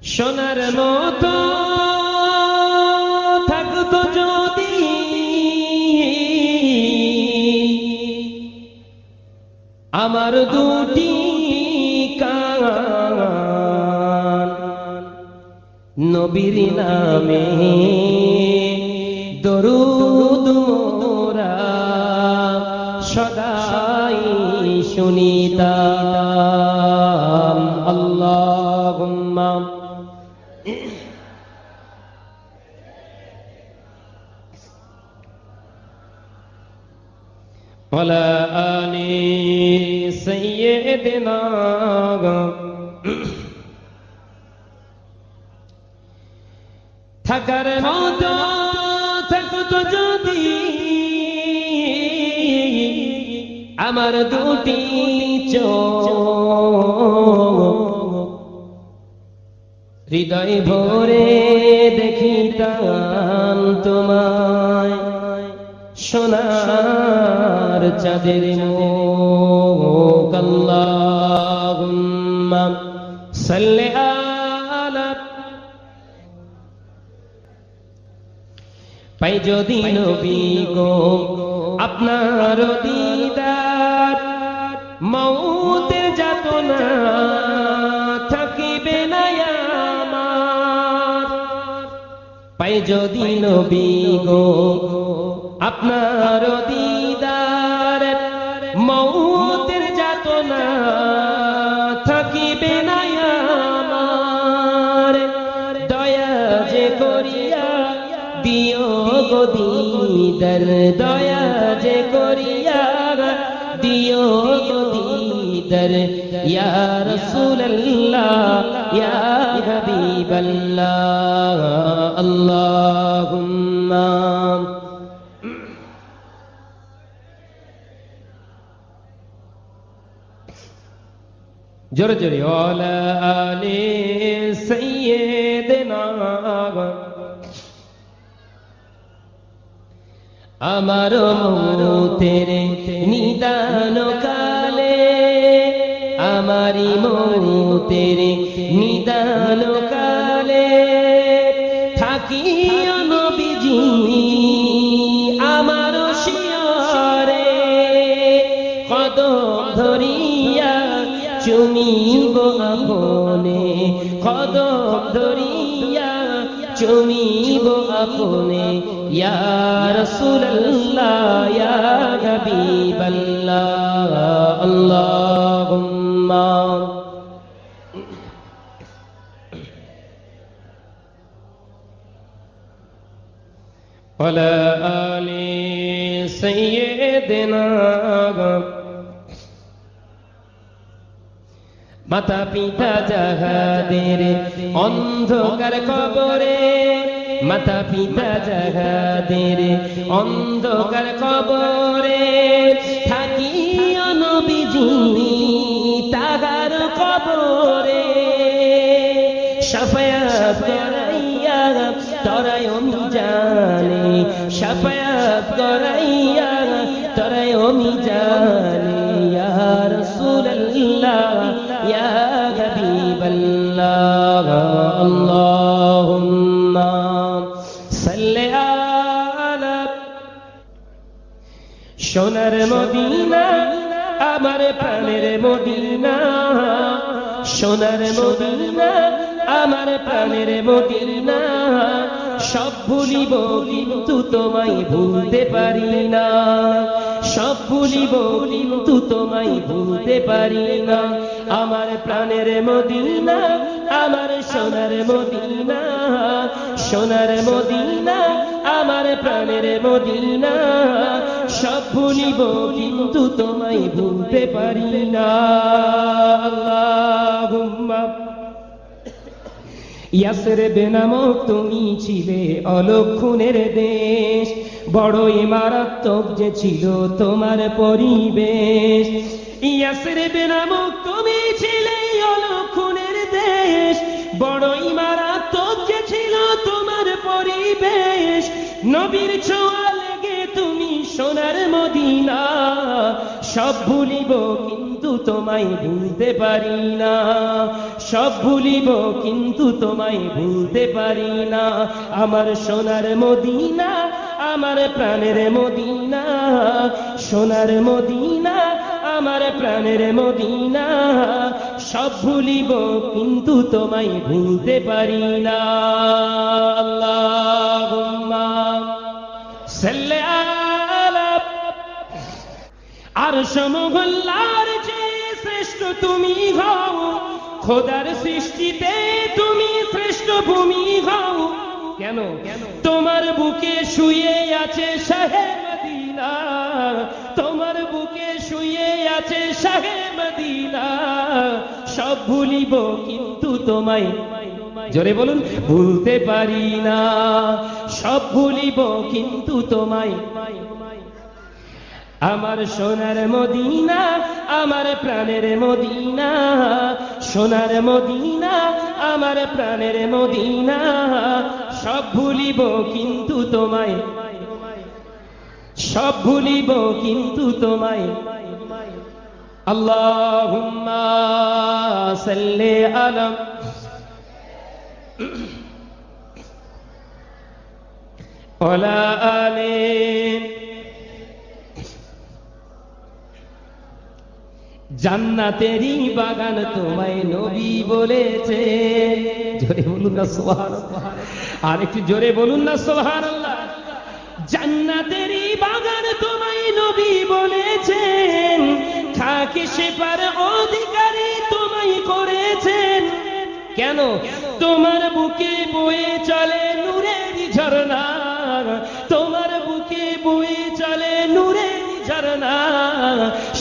সোনার মতো থাকতো যদি আমার দুটি কান, নবীর নামে দরুদ মোরা সদাই শুনিতাম। আল্লাহুম্মা ওয়ালা আলি সাইয়্যিদিনা। থাকার মতো থাকতো যদি আমার দুটি চোখ, হৃদয় ভরে দেখিতাম তোমায় সোনার চাঁদের মুখ। আল্লাহুম্মা সাল্লি আলা। পাই যদি নবী গো আপনার দিদার, মউতের যাতনা থাকিবে না আমার। পাই যদি নবী গো আপনার দিদার, মউতের যাতনা থাকিবে না আমার। দয়া যে করিয়া দিও গো দিদার, দয়া যে করিয়া দিও গো দিদার। ইয়া রাসূলুল্লাহ ইয়া হাবিবাল্লাহ। আল্লাহুম্মা জোরে জোরে ওয়ালা আলি সাইয়্যিদিনা। আমার মৌতের নিদান কালে, আমারি মৌতের নিদান কালে থাকিও নবীজি আমার শিয়রে। কদম ধরিয়া চুমিব আপনে, কদম ধরিয়া চুমিব আপনে। ইয়া রাসূলুল্লাহ ইয়া হাবিবাল্লাহ। আল্লাহুম্মা ওয়ালা আলি সাইয়্যিদিনা। মাতা পিতা যাহাদের অন্ধকার কবরে, মাতা পিতা যাহাদের অন্ধকার কবরে থাকিও নবীজি তাহার কবরে। শাফায়াত করাইয়া তরায় মিজানে, শাফায়াত করাইয়া তরায় মিজানে। ইয়া রাসূলুল্লাহ ইয়া হাবিবাল্লাহ। আল্লাহুম্মা সাল্লি আলা। সোনার মদিনা আমার প্রাণের মদিনা, সোনার মদিনা আমার প্রাণের মদিনা। সব ভুলিব কিন্তু তোমায় ভুলতে পারি না, সব ভুলিব কিন্তু তোমায় ভুলতে পারি না। আমার প্রাণের মদিনা, আমার সোনার মদিনা, সোনার মদিনা আমার প্রাণের মদিনা। সব ভুলিব কিন্তু তোমায় ভুলতে পারি না। আল্লাহুম্মা ইয়াসরিব নামক তুমি ছিলে অলক্ষণের দেশ, বড়ই মারাত্মক যে ছিল তোমার পরিবেশ। ইয়াসরিব নামক তুমি ছিলে অলক্ষণের দেশ, বড়ই মারাত্মক যে ছিল তোমার পরিবেশ। নবীর ছোঁয়া লেগে তুমি সোনার মদিনা। সব ভুলিব কিন্তু কিন্তু তোমায় ভুলতে পারি না, সব ভুলিব কিন্তু তোমায় ভুলতে পারি না। আমার সোনার মদিনা, আমার প্রাণের মদিনা, সোনার মদিনা, আমার প্রাণের মদিনা, সব ভুলিব কিন্তু তোমায় ভুলতে পারি না। আল্লাহুম্মা সাল্লি আলা, আরশ মহল্লার চেয়ে শ্রেষ্ঠ তুমি হও, খোদার সৃষ্টিতে তুমি শ্রেষ্ঠ ভূমি হও। কেন? তোমার বুকে শুয়ে আছে শাহে মদিনা, তোমার বুকে শুয়ে আছে শাহে মদিনা, সব ভুলিব কিন্তু তোমায়, জোরে বলুন, ভুলতে পারি না, সব ভুলিব কিন্তু তোমায়। আমার সোনার মদিনা, আমার প্রাণের মদিনা, সোনার মদিনা, আমার প্রাণের মদিনা, সব ভুলিব কিন্তু তোমায়, সব ভুলিব কিন্তু তোমায়। আল্লাহুম্মা সাল্লি আলা ওয়ালা আলি। জান্নাতেরই বাগান তোমায় নবী বলেছে, জোরে বলুন না সুবহানাল্লাহ, আর একটু জোরে বলুন না সুবহানাল্লাহ। জান্নাতেরই বাগান তোমায় নবী বলেছেন, খাকি সেপার অধিকারী তোমায় করেছেন। কেন? তোমার বুকে বয়ে চলে নূরের ঝরনা, তোমার বুকে বয়ে চলে নূরের ঝরনা,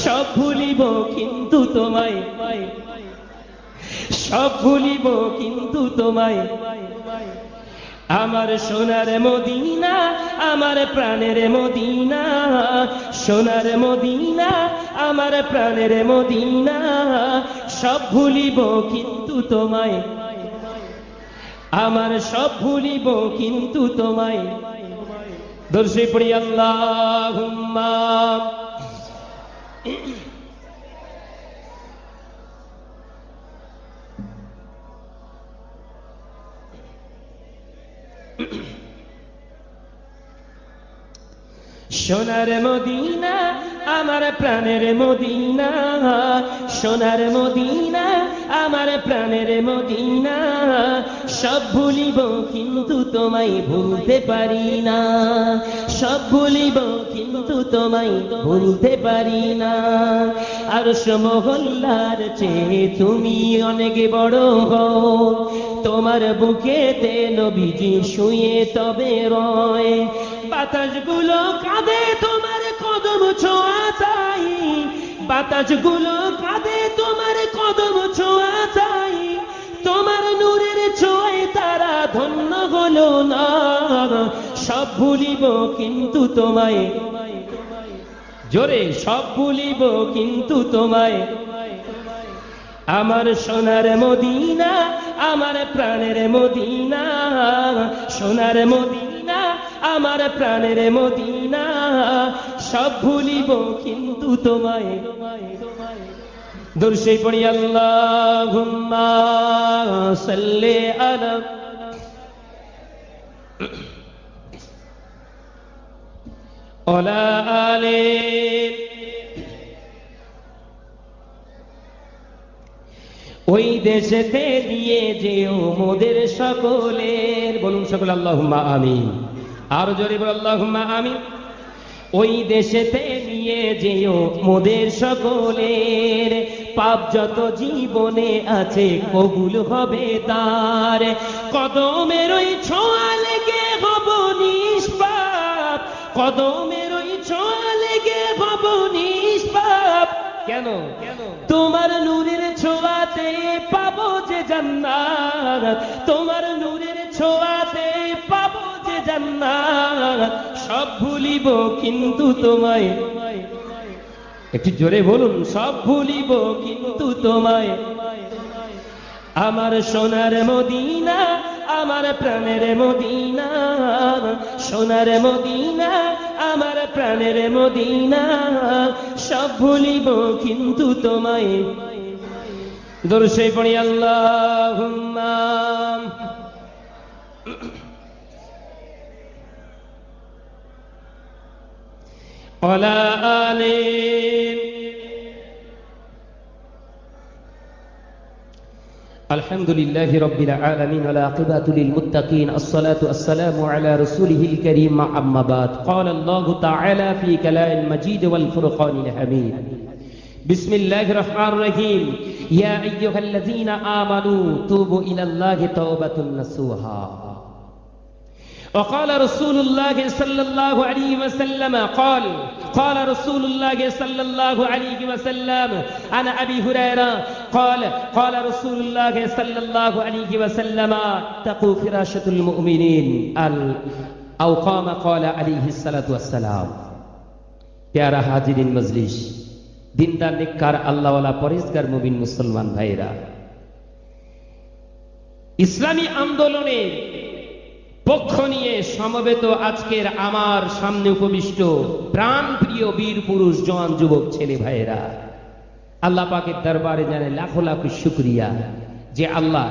সব ভুলিব কিন্তু তোমায়, সব ভুলিব কিন্তু তোমায়। আমার সোনার মদিনা, আমার প্রাণের মদিনা, সোনার মদিনা, আমার প্রাণের মদিনা, সব ভুলিব কিন্তু তোমায়, আমার সব ভুলিব কিন্তু তোমায়। দর্শে পড়ি আল্লাহুম্মা সোনার মদিনা, আমার প্রাণের মদিনা, সোনার মদিনা, আমার প্রাণের মদিনা, সব ভুলিব কিন্তু তোমায় ভুলতে পারি না, সব ভুলিব কিন্তু তোমায় ভুলতে পারি না। আরশ মহল্লার চেয়ে তুমি অনেক বড় হও, তোমার বুকেতে নবীজি শুয়ে তবে রয়। বাতাসগুলো কাঁদে তোমার কদম ছোঁয়া চাই, বাতাসগুলো কাঁদে তোমার কদম ছোঁয়া চাই, তোমার নূরের ছোঁয়ায় তারা ধন্য হলো না, সব ভুলিব কিন্তু তোমায়, জোরে সব ভুলিব কিন্তু তোমায়। আমার সোনার মদিনা, আমার প্রাণের মদিনা, সোনার মদিনা, আমার প্রাণের মদিনা, সব ভুলিব কিন্তু তোমায়। দরুদ শরীফ পড়ি আল্লাহুম্মা সাল্লি আলা ওয়ালা আলি। ওই দেশেতে দিয়ে যেও মোদের সকলের, বলুন সকলে আল্লাহুম্মা আমিন, আর জোরে বল আল্লাহুম্মা আমিন। ওই দেশেতে নিয়ে যেও মোদের সকলের, পাপ যত জীবনে আছে কবুল হবে তার, কদমের ওই ছোঁয়া লেগে হব নিষ্পাপ, কদমের ওই ছোঁয়া লেগে হব নিষ্পাপ। কেন? তোমার নূরের ছোঁয়াতে পাবো যে জান্নাত, তোমার নূরের ছোঁয়াতে পাবো যে জান্নাত, সব ভুলিব কিন্তু তোমায়, একটু জোরে বলুন, সব ভুলিব কিন্তু তোমায়। আমার সোনার মদিনা, আমার প্রাণের মদিনা, সোনার মদিনা, আমার প্রাণের মদিনা, সব ভুলিব কিন্তু তোমায়। দরুদ শরীফ পড়ি আল্লাহুম্মা ওয়ালা আলি। আলহামদুলিল্লাহি রাব্বিল আলামিন ওয়াল আকিবাতু লিল মুত্তাকিন আসসালাতু আসসালামু আলা রাসূলিহিল কারীম আম্মা বাদ ক্বালা আল্লাহু তাআলা ফি কালামিল মাজিদ ওয়াল ফুরকানিল হামিদ বিসমিল্লাহির রহমানির রহিম ইয়া আইয়ুহাল্লাযীনা আমানু তুবু ইলাল্লাহি তাওবাতান নাসুহা وقال رسول الله صلى الله عليه وسلم قال رسول الله صلى الله عليه وسلم عن أبي هريرة قال رسول الله صلى الله عليه وسلم اتقوا فراشة المؤمنين أو قام قال عليه الصلاة والسلام। प्यारा हाजिरिन मजलिस, दिनदार नेककार अल्लाह वाला परहेजगार मुमिन मुसलमान भाईरा, इस्लामी आंदोलने পক্ষ নিয়ে সমবেত আজকের আমার সামনে উপবিষ্ট প্রাণপ্রিয় বীর পুরুষ জওয়ান যুবক ছেলে ভাইয়েরা, আল্লাহ পাকের দরবারে জানে লাখো লাখো শুকরিয়া যে আল্লাহ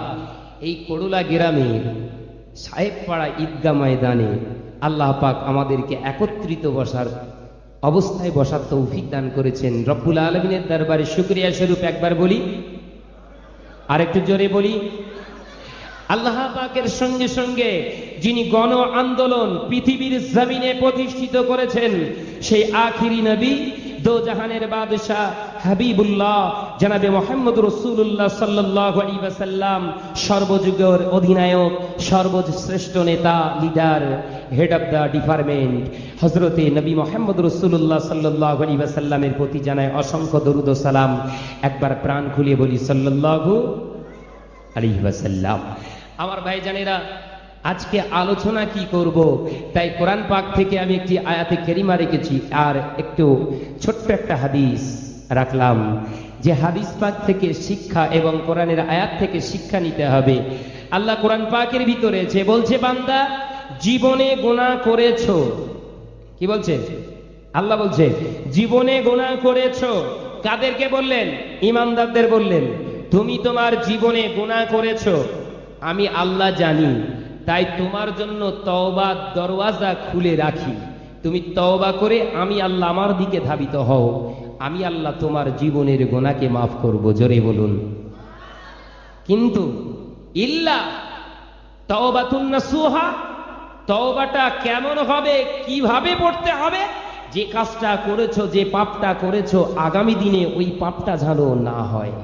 এই করুলা গ্রামের সাহেবপাড়া ঈদগাহ ময়দানে আল্লাহ পাক আমাদেরকে একত্রিত বসার অবস্থায় বসার তৌফিক দান করেছেন। রব্বুল আলামিনের দরবারে শুকরিয়া স্বরূপ একবার বলি, আরেকটু জোরে বলি। আল্লাহ পাকের সঙ্গে সঙ্গে যিনি গণ আন্দোলন পৃথিবীর জমিনে প্রতিষ্ঠিত করেছেন, সেই আখিরি নবী দো জাহানের বাদশাহ হাবিবুল্লাহ জনাবে মুহাম্মদ রাসূলুল্লাহ সাল্লাল্লাহু আলাইহি ওয়াসাল্লাম, সর্বযুগের অধিনায়ক, সর্বশ্রেষ্ঠ নেতা, leader, head of the department হযরতে নবী মুহাম্মদ রাসূলুল্লাহ সাল্লাল্লাহু আলাইহি ওয়াসাল্লামের প্রতি জানায় অসংখ্য দরুদ ও সালাম। একবার প্রাণ খুলিয়ে বলি সাল্লাল্লাহু আলাইহি ওয়াসাল্লাম। আমার ভাইজানেরা, আজকে আলোচনা কি করব, তাই কোরআন পাক থেকে আমি একটি আয়াতে কারিমা রেখেছি আর একটু ছোট্ট একটা হাদিস রাখলাম, যে হাদিস পাক থেকে শিক্ষা এবং কোরআনের আয়াত থেকে শিক্ষা নিতে হবে। আল্লাহ কোরআন পাকের ভিতরে বলছে, বান্দা জীবনে গুনাহ করেছো। কি বলছে? আল্লাহ বলছে জীবনে গুনাহ করেছো। কাদেরকে বললেন? ঈমানদারদের বললেন, তুমি তোমার জীবনে গুনাহ করেছো, আমি আল্লাহ জানি, তাই তোমার জন্য তওবার দরওয়াজা খুলে রাখি। তুমি তওবা করে আমি আল্লাহ আমার দিকে ধাবিত হও, আমি আল্লাহ তোমার জীবনের গুনাহকে মাফ করব। জোরে বলুন। কিন্তু ইল্লা তাওবাতুন নাসুহা, তওবাটা কেমন হবে, কিভাবে পড়তে হবে? যে কাজটা করেছো, যে পাপটা করেছো, আগামী দিনে ওই পাপটা যেন না হয়।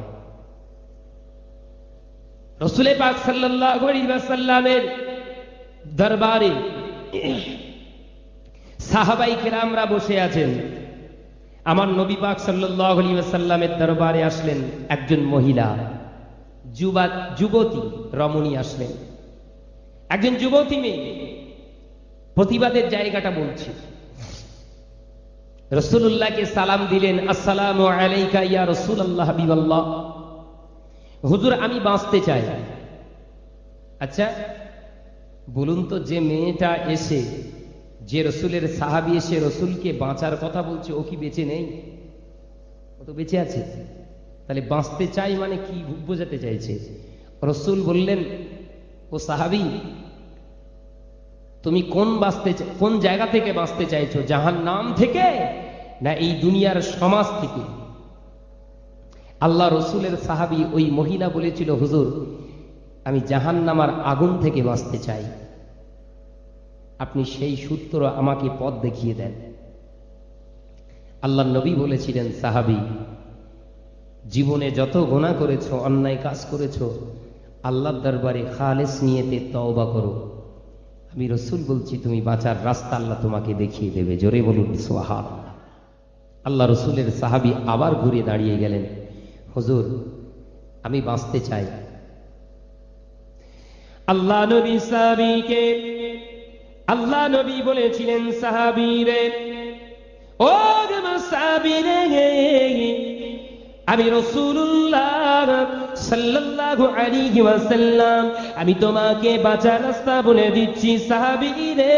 রাসূল পাক সাল্লাল্লাহু আলাইহি ওয়াসাল্লামের দরবারে সাহাবায়ে কেরামরা বসে আছেন। আমার নবী পাক সাল্লাল্লাহু আলাইহি ওয়াসাল্লামের দরবারে আসলেন একজন মহিলা, যুবতী রমণী আসলেন, একজন যুবতী মেয়ে। প্রতিবাদের জায়গাটা বলছি। রাসূলুল্লাহকে সালাম দিলেন, আসসালামু আলাইকা ইয়া রাসূলুল্লাহ হাবিবাল্লাহ। হুজুর, আমি বাঁচতে চাই। আচ্ছা বলুন তো, যে মেয়েটা এসে, যে রসুলের সাহাবী এসে রসুলকে বাঁচার কথা বলছে, ও কি বেঁচে নেই? ও তো বেঁচে আছে। তাহলে বাঁচতে চাই মানে কি বোঝাতে চাইছে? রসুল বললেন, ও সাহাবী, তুমি কোন জায়গা থেকে বাঁচতে চাইছো? জাহান্নাম থেকে না এই দুনিয়ার সমাজ থেকে? আল্লাহ রসুলের সাহাবী ওই মহিলা বলেছিল, হুজুর আমি জাহান্নামার আগুন থেকে বাঁচতে চাই, আপনি সেই সূত্র আমাকে পথ দেখিয়ে দেন। আল্লাহ নবী বলেছিলেন, সাহাবী জীবনে যত গুনাহ করেছো, অন্যায় কাজ করেছো, আল্লাহর দরবারে খালেস নিয়তে তওবা করো। আমি রসুল বলছি, তুমি বাঁচার রাস্তা আল্লাহ তোমাকে দেখিয়ে দেবে। জোরে বলুন সুবহানাল্লাহ। আল্লাহ রসুলের সাহাবী আবার ঘুরে দাঁড়িয়ে গেলেন, হুজুর আমি বাঁচতে চাই। আল্লাহ নবী সাহাবীকে, আল্লাহ নবী বলেছিলেন, সাহাবী রে, ও সাহাবী রে, আমি রাসূলুল্লাহ সাল্লাল্লাহু আলাইহি ওয়াসাল্লাম, আমি তোমাকে বাঁচার রাস্তা বলে দিচ্ছি সাহাবী রে,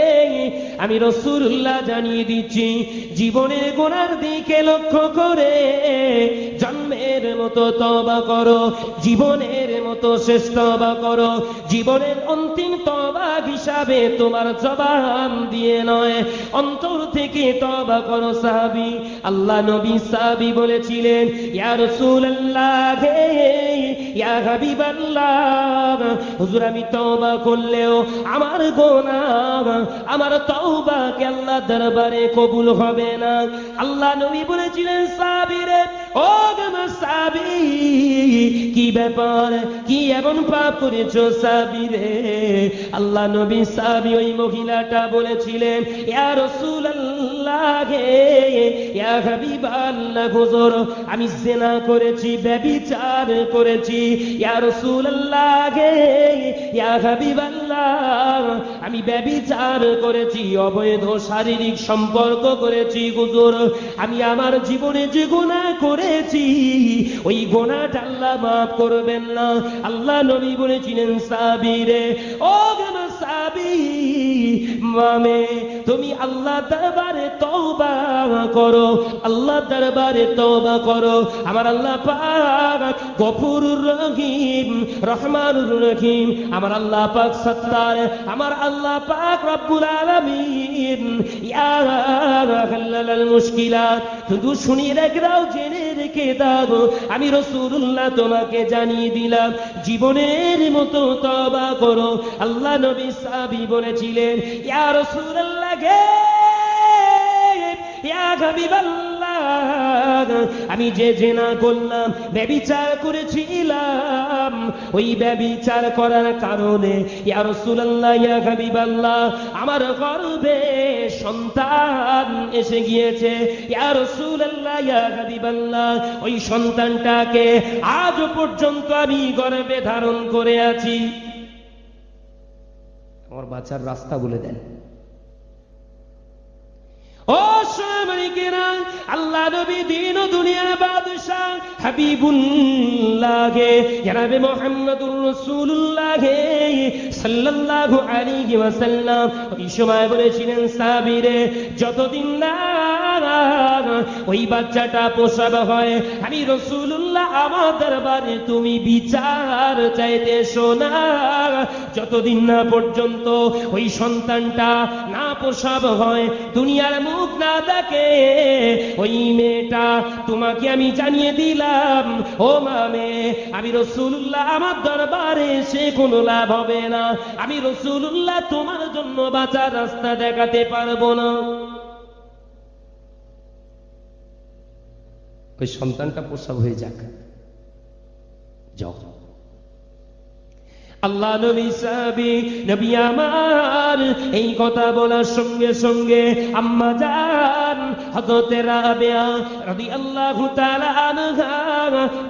আমি রাসূলুল্লাহ জানিয়ে দিচ্ছি, জীবনের গুনার দিকে লক্ষ্য করে জন্মের মতো তওবা করো, জীবনের মতো শেষ তওবা করো, জীবনের অন্তিম তওবা হিসাবে তোমার জবান দিয়ে নয়, অন্তর থেকে তওবা করো সাহাবী। আল্লাহ নবী সাহাবী বলেছিলেন, ইয়া রাসূলুল্লাহ, ইয়া হাবিবাল্লাহ, হুজুর আমি তওবা করলেও আমার গুনাহ, আমার তওবাকে আল্লাহ দরবারে কবুল হবে না। আল্লাহ নবী বলেছিলেন, সাহাবী রে, ও আমার সাহাবী, কি ব্যাপার, কি এমন পাপ করেছো সাহাবী রে? আল্লাহ নবী সাহাবী ওই মহিলাটা বলেছিলেন, ইয়া রাসূলুল্লাহ, ইয়া হাবিবাল্লাহ, হুজুর আমি জিনা করেছি, ব্যভিচার করেছি, ইয়া রাসূলুল্লাহ, ইয়া হাবিবাল্লাহ, আমি ব্যভিচার করেছি, অবৈধ শারীরিক সম্পর্ক করেছি, হুজুর আমি আমার জীবনে যে গুনাহ করেছি ওই গুনাহটা আল্লাহ মাফ করবেন না। আল্লাহ নবী বলেছিলেন, সাহাবী রে, ও আমার সাহাবী, মামে তুমি আল্লাহ দরবারে তওবা করো, আল্লাহ দরবারে তওবা করো। আমার আল্লাহ পাক গফুরুর রহিম, রহমানুর রহিম, আমার আল্লাহ পাক সত্তার, আমার আল্লাহ পাক রব্বুল আলামিন। ইয়া হাল্লাল মুশকিলাত, শুধু শুনিয়ে রাখরাও, জেনে রেখে দাও, আমি রাসূলুল্লাহ তোমাকে জানিয়ে দিলাম, জীবনের মতো তওবা করো। আল্লাহ নবী সাহাবী বলেছিলেন, ইয়া রাসূলুল্লাহ, ইয়া হাবিবাল্লাহ, আমি যে জিনা করলাম, ব্যভিচার করেছিলাম, ওই ব্যভিচার করার কারণে ইয়া রাসূলুল্লাহ, ইয়া হাবিবাল্লাহ, আমার গর্ভে সন্তান এসে গিয়েছে। ইয়া রাসূলুল্লাহ, ইয়া হাবিবাল্লাহ, ওই সন্তানটাকে আজ পর্যন্ত আমি গর্ভে ধারণ করে আছি। আমার বাঁচার রাস্তা বলে দেন। ও সাহাবায়ে, আল্লাহ নবী দিন ও দুনিয়ার বাদশা হাবিবুল্লাহ জনাবে মুহাম্মদুর রাসূলুল্লাহ সাল্লাল্লাহু আলাইহি ওয়াসাল্লাম ওই সময় বলেছিলেন, সাহাবী রে, যতদিন না ওই বাচ্চাটা প্রসব হয়, আমি রাসূলুল্লাহ আমার দরবারে তুমি বিচার চাইতে এসো না, যতদিন না পর্যন্ত ওই সন্তানটা না প্রসব হয়, দুনিয়ার মুখ না দেখে, ওই মেয়েটা তোমাকে আমি জানিয়ে দিলাম, ও মামে, আমি রাসূলুল্লাহ আমার দরবারে এসে কোনো লাভ হবে না, আমি রাসূলুল্লাহ তোমার জন্য বাঁচার রাস্তা দেখাতে পারবো না। ওই সন্তানটা প্রসব হয়ে যাক, যাও। আল্লাহ নবী সাহাবী নবী আমার এই কথা বলার সঙ্গে সঙ্গে আম্মা জান হযরতে রাবিয়া রাদিয়াল্লাহু তাআলা আনহা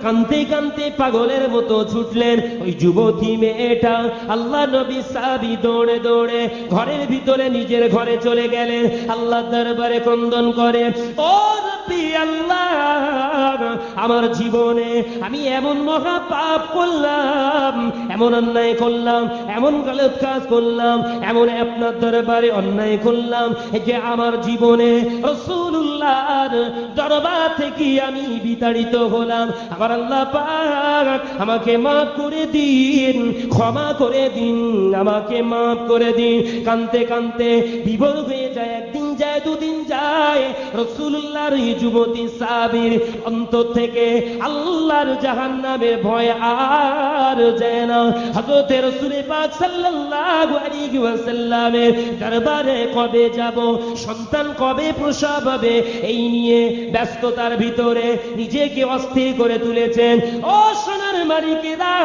কাঁদতে কাঁদতে পাগলের মতো ছুটলেন। ওই যুবতী মেয়েটা, আল্লাহ নবী সাহাবী দৌড়ে দৌড়ে ঘরের ভিতরে নিজের ঘরে চলে গেলেন, আল্লাহর দরবারে ক্রন্দন করে, ও রব্বি আল্লাহ, আমার জীবনে আমি এমন মহা পাপ করলাম, এমন অন্যায় করলাম, এমন গলত কাজ করলাম, এমন আপনার দরবারে অন্যায় করলাম যে আমার জীবনে রাসূলুল্লাহর দরবার থেকে আমি বিতাড়িত হলাম। আমার আল্লাহ পাক আমাকে মাফ করে দিন, ক্ষমা করে দিন, আমাকে মাফ করে দিন। কাঁদতে কাঁদতে বিভোর হয়ে যায়, একদিন যায়, দুদিন যায়, রাসূলুল্লাহর এই যুবতী সাহাবীর অন্তর থেকে আল্লাহর জাহান্নামের ভয় আর যায় না। হযরত রাসূল পাক সাল্লাল্লাহু আলাইহি ওয়াসাল্লামের দরবারে কবে যাব, সন্তান কবে প্রসব হবে, এই নিয়ে ব্যস্ততার ভিতরে নিজেকে অস্থির করে তুলেছেন। ও সোনার মালিকেরা,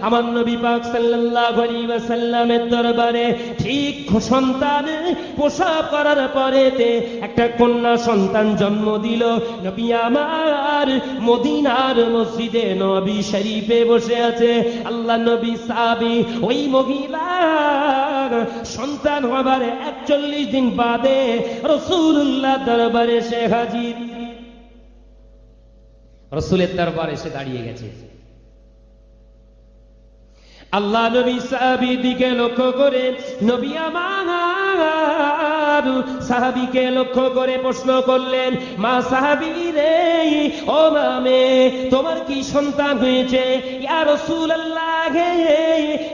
আমার নবী পাক সাল্লাল্লাহু আলাইহি ওয়াসাল্লামের দরবারে ঠিক সন্তান প্রসব করার পরেতে একটা কন্যা সন্তান জন্ম দিল। নবী আমার মদিনার মসজিদে নবী শরীফে বসে আছে, আল্লাহ নবী সাহাবী ওই মহিলা সন্তান হবার 41 দিন বাদে রাসূলুল্লাহ দরবারে এসে হাজির। রাসূলের দরবারে এসে দাঁড়িয়ে গেছে। আল্লাহ নবী সাহাবীর দিকে লক্ষ্য করে নবী আমার সাহাবীকে লক্ষ্য করে প্রশ্ন করলেন, মা সাহাবী রে, ও মামে, তোমার কি সন্তান হয়েছে? ইয়া রাসূলুল্লাহ,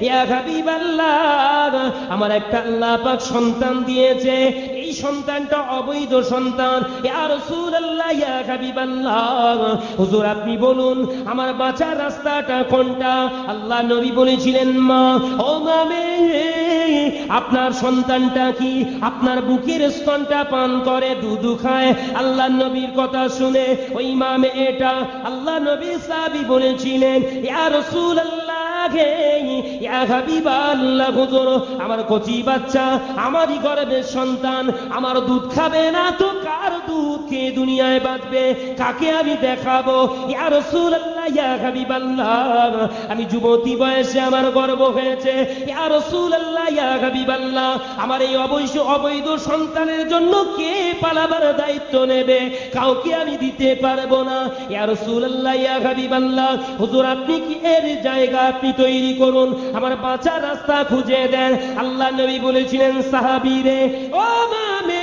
ইয়া হাবিবাল্লাহ, আমার একটা আল্লাহ পাক সন্তান দিয়েছে, এই সন্তানটা অবৈধ সন্তান। ইয়া রাসূলুল্লাহ, ইয়া হাবিবাল্লাহ, হুজুর আপনি বলুন আমার বাঁচার রাস্তাটা কোনটা? আল্লাহ নবী বলেছিলেন, মা, ও মামে, আপনার সন্তানটা কি আপনার বুকের স্তনটা পান করে, দুধু খায়? আল্লাহ নবীর কথা শুনে ওই মামে এটা আল্লাহ নবী সাহাবী বলেছিলেন, ইয়া রাসূলুল্লাহ, ইয়া হাবিবাল্লাহ, হুজুর আমার কচি বাচ্চা, আমারই গর্ভের সন্তান, আমার দুধ খাবে না তো কার দুধ খেয়ে দুনিয়ায় বাঁচবে? কাকে আমি দেখাবো? ইয়া রাসূলুল্লাহ, ইয়া হাবিবাল্লাহ, আমি যুবতী বয়সে আমার গর্ভ হয়েছে, ইয়া রাসূলুল্লাহ, ইয়া হাবিবাল্লাহ, আমার এই অবৈধ সন্তানের জন্য কে পালাবার দায়িত্ব নেবে? কাউকে আমি দিতে পারবো না। ইয়া রাসূলুল্লাহ, ইয়া হাবিবাল্লাহ, হুজুর আপনি কি এর জায়গা আপনি তৈরি করুন, আমার বাঁচার রাস্তা খুঁজে দেন। আল্লাহ নবী বলেছিলেন, সাহাবী রে, ও মামে,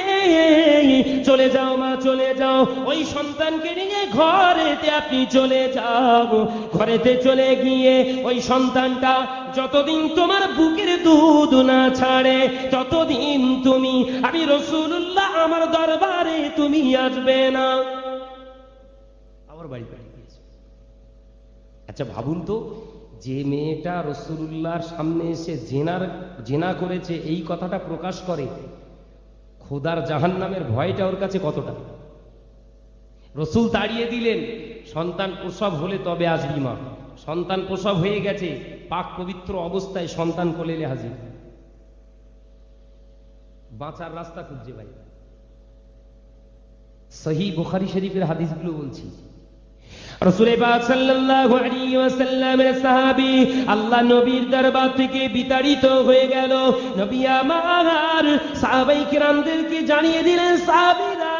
চলে যাও মা, চলে যাও, ওই সন্তানকে নিয়ে ঘরেতে আপনি চলে যাও। ঘরেতে চলে গিয়ে ওই সন্তানটা যতদিন তোমার বুকের দুধ না ছাড়ে ততদিন তুমি, আমি রাসূলুল্লাহ, আমার দরবারে তুমি আসবে না। আমার বাড়ি বাড়ি গিয়েছে। আচ্ছা ভাবুন তো, যে মেয়েটা রাসূলুল্লাহর সামনে এসে জেনা করেছে, এই কথাটা প্রকাশ করে, খোদার জাহান্নামের ভয়টা ওর কাছে কতটা? রাসূল তাড়িয়ে দিলেন, সন্তান প্রসব হলে তবে আসবি মা। সন্তান প্রসব হয়ে গেছে, পাক পবিত্র অবস্থায় সন্তান কোলে হাজির, বাঁচার রাস্তা খুঁজছে ভাই। সহিহ বুখারী শরীফের হাদিসগুলো বলছি। রাসূল পাক সাল্লাল্লাহু আলাইহি ওয়াসাল্লামের সাহাবী আল্লাহ নবীর দরবার থেকে বিতাড়িত হয়ে গেল। নবী আমার সাহাবায়ে কিরামদেরকে জানিয়ে দিলেন, সাহাবীরা,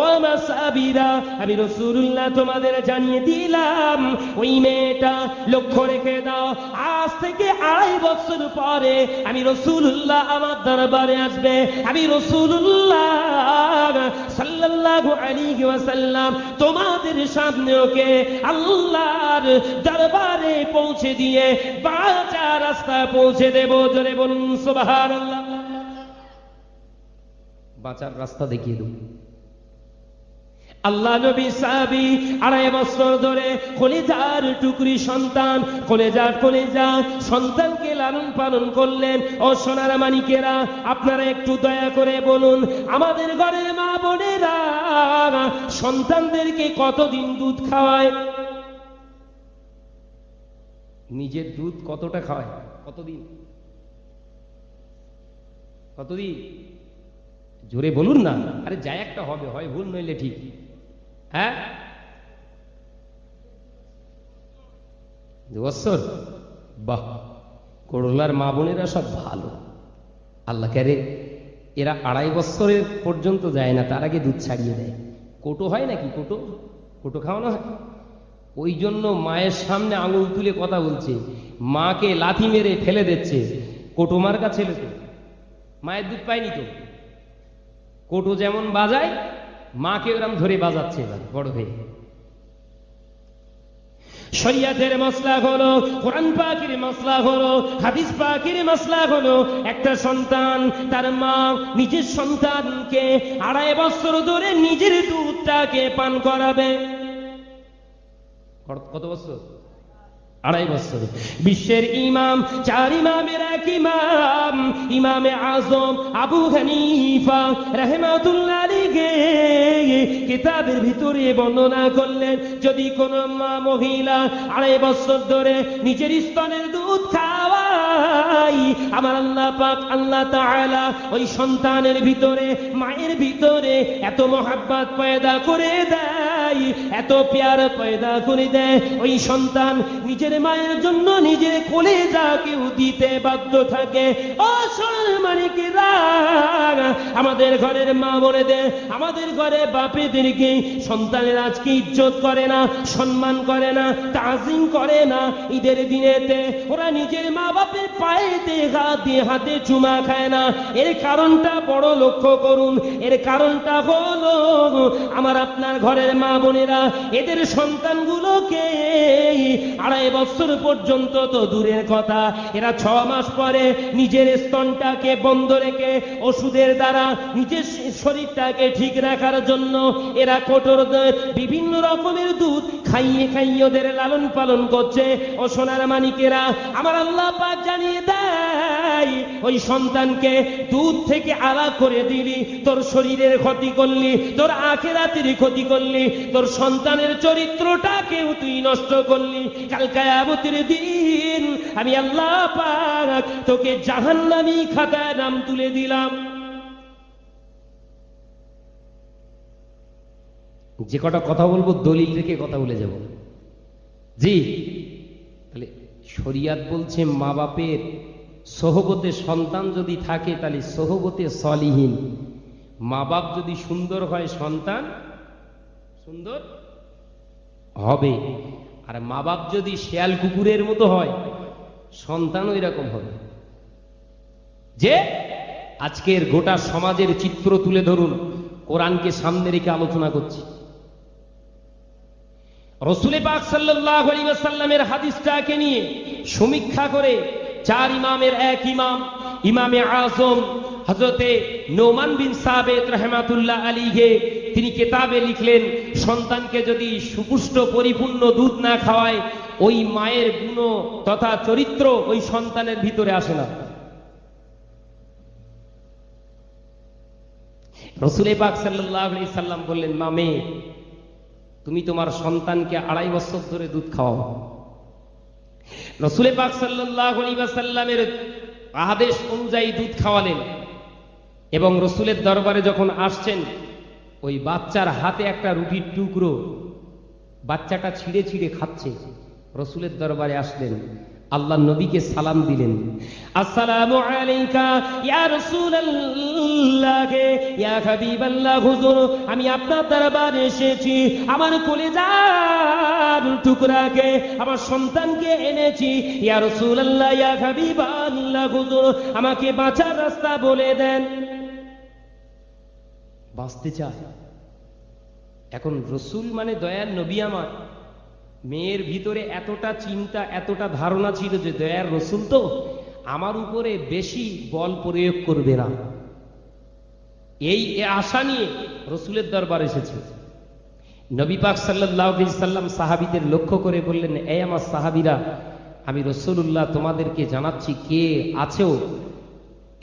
ও মা সাহাবীরা, আমি রাসূলুল্লাহ তোমাদের জানিয়ে দিলাম, ওই মেয়েটা লক্ষ্য রেখে দাও, আজ থেকে 2.5 বছর পরে আমি রাসূলুল্লাহ আমার দরবারে আসবে। আমি রাসূলুল্লাহ সাল্লাল্লাহু আলাইহি ওয়াসাল্লাম তোমাদের সামনে ওকে আল্লাহর দরবারে পৌঁছে দিয়ে বাঁচার রাস্তা পৌঁছে দেব। জোরে বলুন সুবহানাল্লাহ। বাঁচার রাস্তা দেখিয়ে দেব। আল্লাহ নবী সাহাবী 2.5 বছর ধরে কলিজার টুকরি সন্তান, কলেজা সন্তানকে লালন পালন করলেন। ও সোনার মানিকেরা, আপনারা একটু দয়া করে বলুন, আমাদের ঘরের মা বোনেরা সন্তানদেরকে কতদিন দুধ খাওয়ায়? নিজের দুধ কতটা খাওয়ায়? কতদিন? জোরে বলুন না। আরে যা একটা হবে, হয় ভুল নইলে ঠিক। হ্যাঁ, 2 বছর? বাহ, করলার মা বোনেরা সব ভালো। আল্লাহ কারে, এরা 2.5 বছরের পর্যন্ত যায় না, তার আগে দুধ ছাড়িয়ে দেয়। কোটো হয় নাকি? কোটো খাওয়ানো হয়। ওই জন্য মায়ের সামনে আঙুল তুলে কথা বলছে, মাকে লাথি মেরে ফেলে দিচ্ছে। কোটো মার্কা ছেলে তো, মায়ের দুধ পায়নি তো। কোটো যেমন বাজায়, মাকে ওরম ধরে বাজাচ্ছে এবার বড় হয়ে। শরিয়াতের মাসলা হলো, কোরআন পাকের মাসলা হলো, হাদিস পাকের মাসলা হলো, একটা সন্তান, তার মা নিজের সন্তানকে 2.5 বছর ধরে নিজের দুধটাকে পান করাবে। কত বছর? 2.5 বছর। বিশ্বের ইমাম, 4 ইমামের এক ইমাম, ইমামে আজম আবু হানিফা রাহমাতুল্লাহ আলাইহি কিতাবের ভিতরে বর্ণনা করলেন, যদি কোন মা মহিলা 2.5 বছর ধরে নিজের স্তনের দুধ খাওয়ায়, আমার আল্লাহ পাক আল্লাহ তাআলা ওই সন্তানের ভিতরে মায়ের ভিতরে এত মহাব্বত পয়দা করে দেয়, এত প্যার পয়দা করে দেয়, ওই সন্তান নিজের মায়ের জন্য নিজের কলেজাকেও দিতে বাধ্য থাকে। ও সোনার মানিকেরা, আমাদের ঘরের মা বোনেদের, আমাদের ঘরে বাপেদেরকে সন্তানের আজকে ইজ্জত করে না, সম্মান করে না, তাজিম করে না। ঈদের দিনেতে ওরা নিজের মা বাপের পায়েতে হাত দিয়ে হাতে চুমা খায় না। এর কারণটা বড় লক্ষ্য করুন। এর কারণটা হলো আমার আপনার ঘরের মা বোনেরা এদের সন্তানগুলোকে 2.5 বছর পর্যন্ত তো দূরের কথা, এরা 6 মাস পরে নিজের স্তনটাকে বন্ধ রেখে ওষুধের দ্বারা নিজের শরীরটাকে ঠিক রাখার জন্য এরা কঠোর বিভিন্ন রকমের দুধ খাইয়ে খাইয়ে ওদের লালন পালন করছে। ও সোনার মানিকেরা, আমার আল্লাহ পাক জানিয়ে দেয়, ওই সন্তানকে দুধ থেকে আলাদা করে দিলি, তোর শরীরের ক্ষতি করলি, তোর আখিরাতের ক্ষতি করলি, তোর সন্তানের চরিত্রটাকেও তুই নষ্ট করলি। কাল কিয়ামতের দিন আমি আল্লাহ পাক তোকে জাহান্নামী খাতায় নাম তুলে দিলাম। যে কটা কথা বলবো দলিল রেখে কথা বলে যাব। জি, তাহলে শরিয়াত বলছে মা বাপের সোহবতে সন্তান যদি থাকে তাহলে সোহবতে সলিহীন, মা বাপ যদি সুন্দর হয় সন্তান সুন্দর হবে, আর মা বাপ যদি শেয়াল কুকুরের মতো হয় সন্তান ওই রকম হবে। যে আজকের গোটা সমাজের চিত্র তুলে ধরুন, কোরআনকে সামনে রেখে আলোচনা করছি। রাসূল পাক সাল্লাল্লাহু আলাইহি ওয়াসাল্লামের হাদিসটাকে নিয়ে সমীক্ষা করে 4 ইমামের এক ইমাম, ইমামে আযম হযরতে নোমান বিন সাবিত রাহমাতুল্লাহ আলাইহি, তিনি কিতাবে লিখলেন, সন্তানকে যদি সুপুষ্ট পরিপূর্ণ দুধ না খাওয়ায় ওই মায়ের গুণ তথা চরিত্র ওই সন্তানের ভিতরে আসে না। রাসূল পাক সাল্লাল্লাহু আলাইহি সাল্লাম বললেন, মামে তুমি তোমার সন্তানকে 2.5 বছর ধরে দুধ খাওয়াও। রাসূল পাক সাল্লাল্লাহু আলাইহি ওয়াসাল্লামের আদেশ অনুযায়ী দুধ খাওয়ালেন এবং রাসূলের দরবারে যখন আসছেন ওই বাচ্চার হাতে একটা রুটির টুকরো বাচ্চাটা ছিঁড়ে ছিঁড়ে খাচ্ছে। রাসূলের দরবারে আসলেন, আল্লাহর নবীকে সালাম দিলেন, আসসালামু আলাইকা ইয়া রাসূলুল্লাহ, ইয়া হাবিবাল্লাহ, হুজুর আমি আপনার দরবারে এসেছি, আমার কলিজার টুকরাকে আমার সন্তানকে এনেছি, ইয়া রাসূলুল্লাহ, ইয়া হাবিবাল্লাহ, হুজুর আমাকে বাঁচার রাস্তা বলে দেন। বাঁচতে চায়। এখন রাসূল মানে দয়ার নবী, আমার মেয়ের ভিতরে এতটা চিন্তা এতটা ধারণা ছিল যে দয়ার রাসূল তো আমার উপরে বেশি বল প্রয়োগ করবে না, এই আশা নিয়ে রাসূলের দরবারে এসেছে। নবী পাক সাল্লাল্লাহু আলাইহি সাল্লাম সাহাবীদের লক্ষ্য করে বললেন, এই আমার সাহাবীরা, আমি রাসূলুল্লাহ তোমাদেরকে জানাচ্ছি কে আছো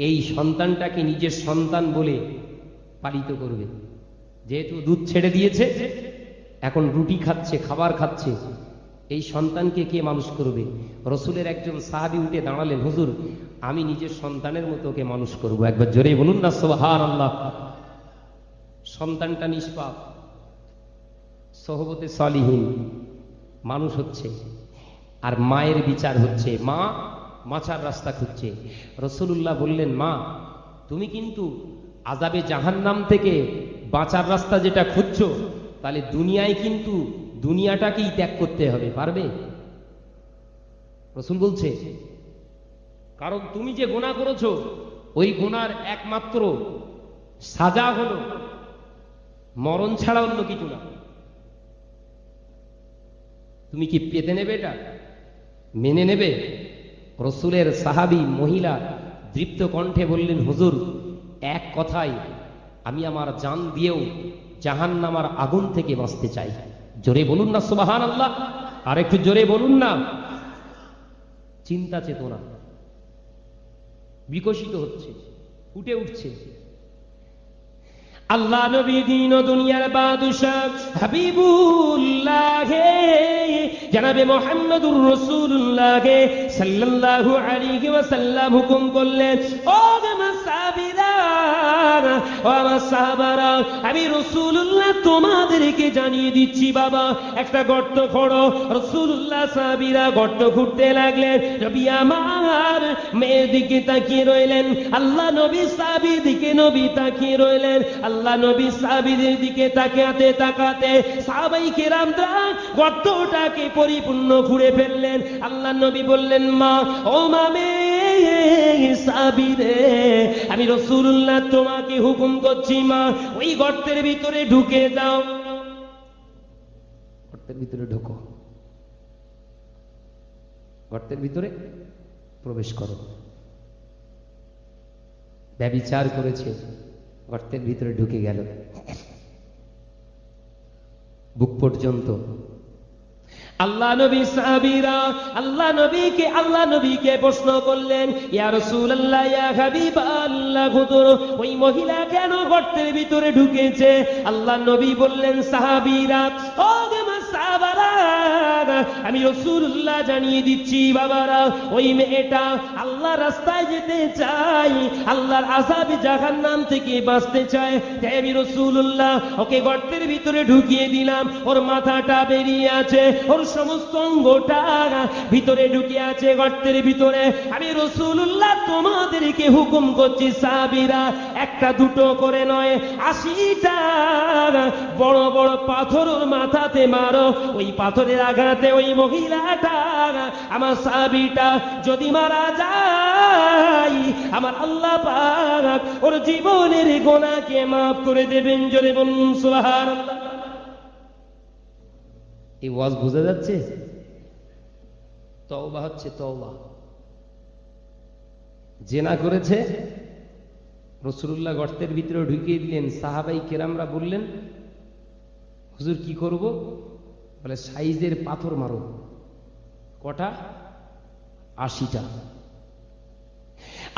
এই সন্তানটাকে নিজের সন্তান বলে পালিত করবে। যেহেতু দুধ ছেড়ে দিয়েছে, এখন রুটি খাচ্ছে, খাবার খাচ্ছে, এই সন্তানকে কে মানুষ করবে? রাসূলের একজন সাহাবী উঠে দাঁড়ালেন, হুজুর আমি নিজের সন্তানের মতো ওকে মানুষ করব। একবার জোরে বলুন না সুবহানাল্লাহ। সন্তানটা নিষ্পাপ, সোহবতে সলিহীন মানুষ হচ্ছে, আর মায়ের বিচার হচ্ছে, মা মাছার রাস্তা খুঁজছে। রাসূলুল্লাহ বললেন, মা তুমি কিন্তু আযাবে জাহান্নাম থেকে বাঁচার রাস্তা যেটা খুঁজছো, তাহলে দুনিয়ায় কিন্তু দুনিয়াটাকেই ত্যাগ করতে হবে, পারবে? রাসূল বলছে, কারণ তুমি যে গুনাহ করেছো ওই গুনার একমাত্র সাজা হলো মরণ ছাড়া অন্য কিছু না। তুমি কি পেতে নেবে? এটা মেনে নেবে? রাসূলের সাহাবী মহিলা দৃপ্ত কণ্ঠে বললেন, হুজুর এক কথাই আমি আমার জান দিয়েও জাহান্নামের আগুন থেকে বাঁচতে চাই। জোরে বলুন না সুবহানাল্লাহ। আর একটু জোরে বলুন না। চিন্তা চেতনা বিকশিত হচ্ছে, ফুটে উঠছে। আল্লাহ নবী দিন ও দুনিয়ার বাদশাহ হাবিবুল্লাহ জনাবে মুহাম্মদুর রাসূলুল্লাহ সাল্লাল্লাহু আলাইহি ওয়াসাল্লাম হুকুম করলেন, ও আমার সাহাবীরা, ও আমার সাহাবারা, আমি রাসূলুল্লাহ তোমাদেরকে জানিয়ে দিচ্ছি বাবা, একটা গর্ত খোঁড়ো। রাসূলুল্লাহ সাহাবীরা গর্ত খুঁড়তে লাগলেন। নবী আমার মেয়ের দিকে তাকিয়ে রইলেন, আল্লাহ নবী সাহাবীর দিকে নবী তাকিয়ে রইলেন। আল্লাহ নবী সাহাবীদের দিকে তাকাতে তাকাতে সাহাবায়ে কেরামরা গর্তটাকে পরিপূর্ণ খুঁড়ে ফেললেন। আল্লাহ নবী বললেন, মা, ও মামে সাহাবীরে, আমি রাসূলুল্লাহ তোমাকে হুকুম করছি মা, ওই গর্তের ভিতরে ঢুকে যাও। গর্তের ভিতরে ঢোকো, গর্তের ভিতরে প্রবেশ করো। ব্যভিচার করেছে, গর্তের ভিতরে ঢুকে গেল বুক পর্যন্ত। আল্লাহ নবী সাহাবীরা আল্লাহ নবীকে প্রশ্ন করলেন, ইয়া রাসূলুল্লাহ, ইয়া হাবিবাল্লাহ, হুজুর ওই মহিলা কেন গর্তের ভিতরে ঢুকেছে? আল্লাহ নবী বললেন, সাহাবীরা, ও আমার সাহাবারা, আমি রাসূলুল্লাহ জানিয়ে দিচ্ছি বাবারা, ওই মেয়েটা আল্লাহর রাস্তায় যেতে চায়, আল্লাহর আযাব জাহান্নাম থেকে বাঁচতে চায়, তাই আমি রাসূলুল্লাহ ওকে গর্তের ভিতরে ঢুকিয়ে দিলাম। ওর মাথাটা বেরিয়ে আছে, ওর সমস্ত অঙ্গটা ভিতরে ঢুকে আছে গর্তের ভিতরে। আমি রাসূলুল্লাহ তোমাদেরকে হুকুম করছি, সাহাবীরা, একটা দুটো করে নয়, 80টা বড় বড় পাথর ওর মাথাতে মারো। ওই পাথরের আঘাতে ওই মহিলাটা, আমার সাহাবীটা যদি মারা যায়, আমার আল্লাহ পাক ওর জীবনের গুনাহকে মাফ করে দেবেন। জোরে বলুন সুবহানাল্লাহ। এই ওয়াজ বোঝা যাচ্ছে? তওবা হচ্ছে তওবা। জেনা করেছে, রাসূলুল্লাহ গর্তের ভিতরে ঢুকিয়ে দিলেন। সাহাবাই কেরামরা বললেন, হুজুর কি করব? বলে, সাইজের পাথর মারো। কটা? 80টা।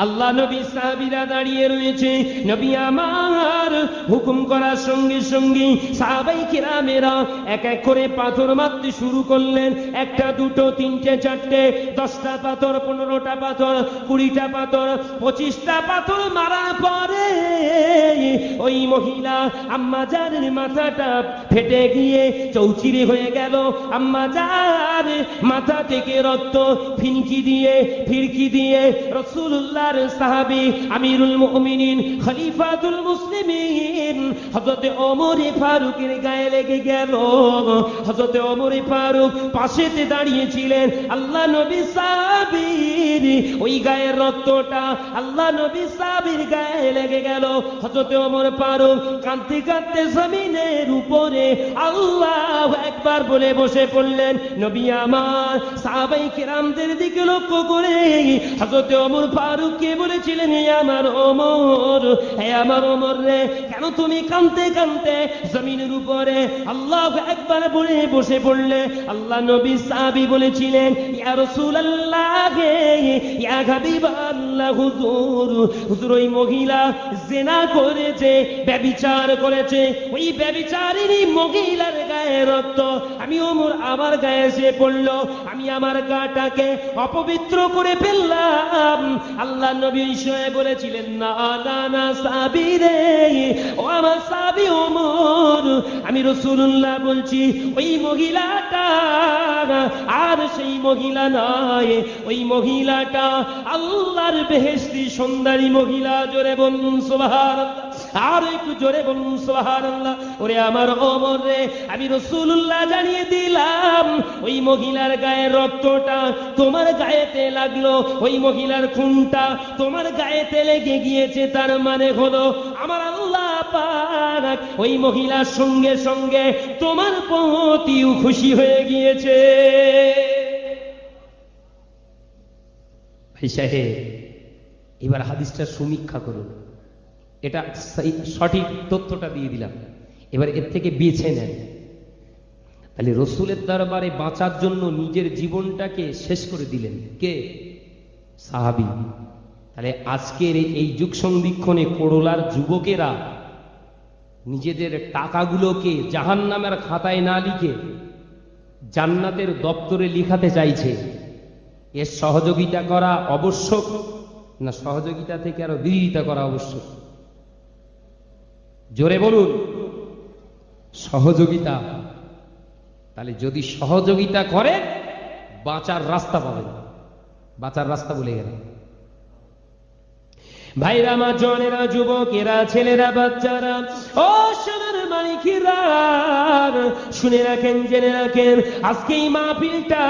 আল্লাহ নবী সাহাবীরা দাঁড়িয়ে রয়েছে। নবী আমার হুকুম করার সঙ্গে সঙ্গে সাহাবায়ে কেরামেরা এক এক করে পাথর মারতে শুরু করলেন। একটা, দুটো, তিনটে, চারটে, 10টা পাথর, 15টা পাথর, 20টা পাথর, 25টা পাথর মারার পরে ওই মহিলা আম্মা জানের মাথাটা ফেটে গিয়ে চৌচিরে হয়ে গেল। আম্মা জান মাথা থেকে রক্ত ফিরকি দিয়ে রাসূলুল্লাহ সাহাবী আমিরুল মুমিনিন খলিফাতুল মুসলিমিন হযরত ওমর ফারুকের গায়ে লেগে গেল। হযরত ওমর ফারুক পাশেতে দাঁড়িয়েছিলেন। আল্লাহ নবী সাহাবীর ওই গায়ের রক্তটা আল্লাহ নবী সাহাবীর গায়ে লেগে গেল। হযরত ওমর ফারুক কাঁদতে কাঁদতে জমিনের উপরে আল্লাহু আকবার বলে বসে পড়লেন। নবী আমার সাহাবায়ে কেরামদের দিকে লক্ষ্য করে হযরত ওমর ফারুক কে বলেছিলেন, হে আমার ওমর রে, কেন তুমি কাঁদতে কাঁদতে জমিনের উপরে আল্লাহু আকবার বলে বসে পড়লে? আল্লাহ নবী সাহাবী বলেছিলেন, ইয়া রাসূলুল্লাহ, ইয়া হাবিবাল্লাহ, হুজুর ওই মহিলা জিনা করেছে, ব্যভিচার করেছে। ওই ব্যভিচারিণী মহিলার গায়ে রক্ত আমি ওমর আমার গায়ে এসে পড়লো, আমি আমার গাটাকে অপবিত্র করে ফেললাম। আল্লাহ নবী ঈশ্বরে বলেছিলেন, না না না সাহাবী রে, ও আমার সাহাবী ওমর, আমি রাসূলুল্লাহ বলছি, ওই মহিলাটা আর সেই মহিলা নয়, ওই মহিলাটা আল্লাহর বেহেশতি সুন্দরী মহিলা। জোরে বলুন সুবহানাল্লাহ, আর একটু জোরে বলুন সুবহানাল্লাহ। ওরে আমার ওমর রে, আমি রাসূলুল্লাহ জানিয়ে দিলাম, ওই মহিলার গায়ের রক্তটা তোমার গায়েতে লাগলো, ওই মহিলার খুনটা তোমার গায়েতে লেগে গিয়েছে, তার মানে হলো আমার আল্লাহ পাক ওই মহিলার সঙ্গে সঙ্গে তোমার প্রতিও খুশি হয়ে গিয়েছে। ভাই সাহেব, এবার হাদিসটা সমীক্ষা করুন। এটা সঠিক তথ্যটা দিয়ে দিলাম, এবার এর থেকে বেছে নেন। তাহলে রসুলের দরবারে বাঁচার জন্য নিজের জীবনটাকে শেষ করে দিলেন কে? সাহাবী। তাহলে আজকের এই যুগ সন্ধিক্ষণে করোলার যুবকেরা নিজেদের টাকাগুলোকে জাহান্নামের খাতায় না লিখে জান্নাতের দপ্তরে লিখাতে চাইছে, এর সহযোগিতা করা আবশ্যক না সহযোগিতা থেকে আরো বিরোধিতা করা আবশ্যক? জোরে বলুন। সহযোগিতা। তাহলে যদি সহযোগিতা করে বাঁচার রাস্তা পাবেন। বাঁচার রাস্তা বলে গেল। ভাইরা, মা, জনেরা, যুবকেরা, ছেলেরা, বাচ্চারা, ও সোনার মানিকেরা, শুনে রাখেন, জেনে রাখেন, আজকে এই মাহফিলটা,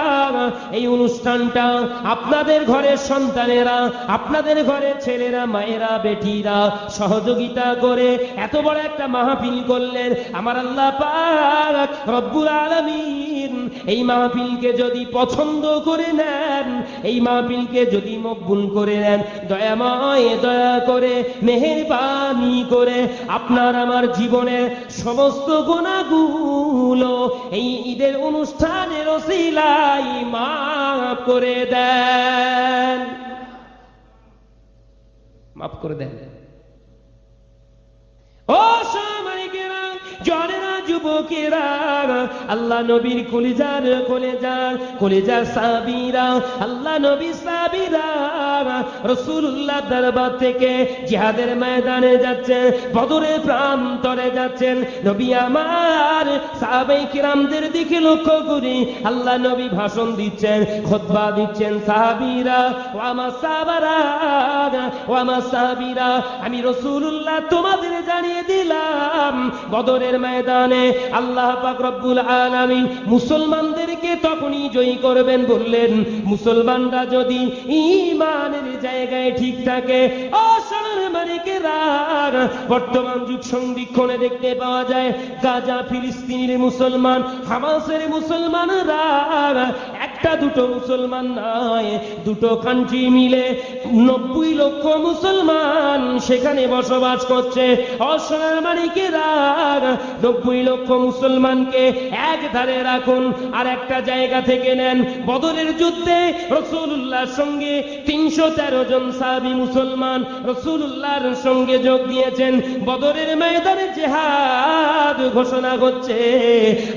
এই অনুষ্ঠানটা আপনাদের ঘরের সন্তানেরা, আপনাদের ঘরের ছেলেরা, মায়েরা, বেটিরা সহযোগিতা করে এত বড় একটা মাহফিল করলেন। আমার আল্লাহ পাক রব্বুল আলামিন এই মাহফিলকে যদি পছন্দ করে নেন, এই মাহফিলকে যদি মকবুল করে নেন, দয়াময় দয়া করে মেহেরবানি করে আপনার আমার জীবনের সমস্ত গুনাহগুলো এই ঈদের অনুষ্ঠানের ওসিলায় মাফ করে দেন। মাফ করে দেন। ও সময়কেরা, জনেরা, যুবকেরা, আল্লাহ নবীর কলিজার সাহাবীরা, আল্লাহ নবী সাহাবীরা রাসূলুল্লাহ দরবার থেকে জিহাদের ময়দানে যাচ্ছেন, বদরের প্রান্তরে যাচ্ছেন। নবী আমার সাহাবায়ে কিরামদের দিকে লক্ষ্য করে আল্লাহ নবী ভাষণ দিচ্ছেন, খুতবা দিচ্ছেন। সাহাবীরা, ও আমার সাহাবীরা, আমি রাসূলুল্লাহ তোমাদের জানিয়ে দিলাম, বদরের ময়দানে আল্লাহ পাক রব্বুল আলামিন মুসলমানদেরকে তখনই জয়ী করবেন বললেন, মুসলমানরা যদি ঈমানের জায়গায় ঠিক থাকে। ও সোনার মানিকেরা, বর্তমান যুগ সন্ধিক্ষণে দেখতে পাওয়া যায় গাজা ফিলিস্তিনের মুসলমান, হামাসের মুসলমানরা একটা দুটো মুসলমান নয়, দুটো কান্ট্রি মিলে 90 লক্ষ মুসলমান সেখানে বসবাস করছে। ও সোনার মানিকেরা, 90 লক্ষ মুসলমানকে এক ধারে রাখুন, আর একটা জায়গা থেকে নেন। বদরের যুদ্ধে রাসূলুল্লাহর সঙ্গে 313 জন সাহাবী মুসলমান রাসূলুল্লাহর সঙ্গে যোগ দিয়েছেন। বদরের ময়দানে জিহাদ ঘোষণা হচ্ছে।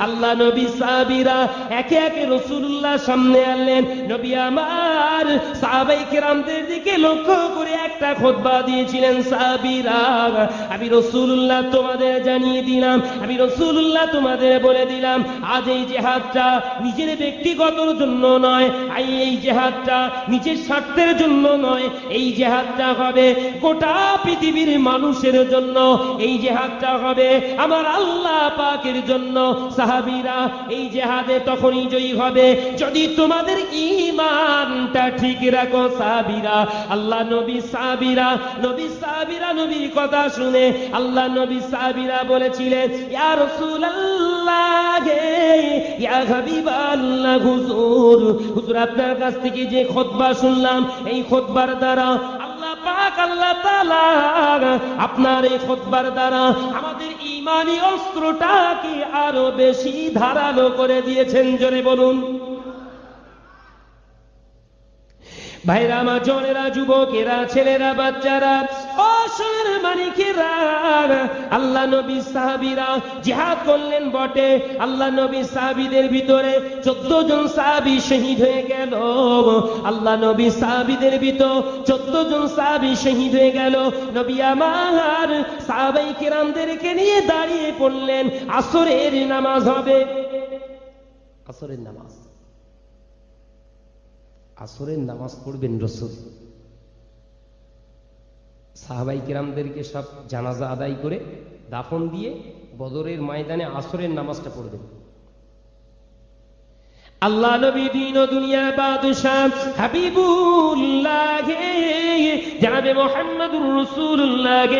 আল্লাহ নবী সাহাবীরা একে একে রাসূলুল্লাহর সামনে আনলেন। নবী আমার সাহাবায়ে কেরামদের দিকে লক্ষ্য করে একটা খুতবা দিয়েছিলেন, সাহাবীরা, আমি রাসূলুল্লাহ তোমাদের জানিয়ে দিলাম, আমি রাসূলুল্লাহ তোমাদের বলে দিলাম, আজ এই জিহাদটা নিজের ব্যক্তিগত জন্য নয়, এই জিহাদটা নিজের স্বার্থের জন্য নয়, এই জিহাদটা হবে গোটা পৃথিবীর মানুষের জন্য, এই জিহাদটা হবে আমার আল্লাহ পাকের জন্য। সাহাবীরা, এই জিহাদে তখনই জয়ী হবে যদি তোমাদের ঈমানটা ঠিক রাখো। সাহাবীরা, আল্লাহ নবী সাহাবীরা নবীর কথা শুনে আল্লাহ নবী সাহাবীরা বলেছিলেন, ইয়া রাসূলুল্লাহ, ইয়া হাবিবাল্লাহ, হুজুর আপনার কাছ থেকে যে খুতবা শুনলাম, এই খুতবার দ্বারা আল্লাহ পাক, আল্লাহ তাআলা আপনার এই খুতবার দ্বারা আমাদের ঈমানি অস্ত্রটাকে আরো বেশি ধারালো করে দিয়েছেন। জোরে বলুন। ভাইরা, মা, জনেরা, যুবকেরা, ছেলেরা, বাচ্চারা, ও সোনার মানিকেরা, আল্লাহ নবী সাহাবীরা জিহাদ করলেন বটে। আল্লাহ নবী সাহাবীদের ভিতরে 14 জন সাহাবী শহীদ হয়ে গেল। আল্লাহ নবী সাহাবীদের ভিতর 14 জন সাহাবী শহীদ হয়ে গেল। নবী আমার সাহাবায়ে কেরামদেরকে নিয়ে দাঁড়িয়ে পড়লেন, আসরের নামাজ হবে। আসরের নামাজ, আসরের নামাজ পড়বেন রাসূল। সাহাবায়ে কেরামদেরকে সব জানাজা আদায় করে দাফন দিয়ে বদরের ময়দানে আসরের নামাজটা পড়বেন। আল্লাহ নবী দিন ও দুনিয়ার বাদশাহ হাবিবুল্লাহ জনাবে মুহাম্মদুর রাসূলুল্লাহ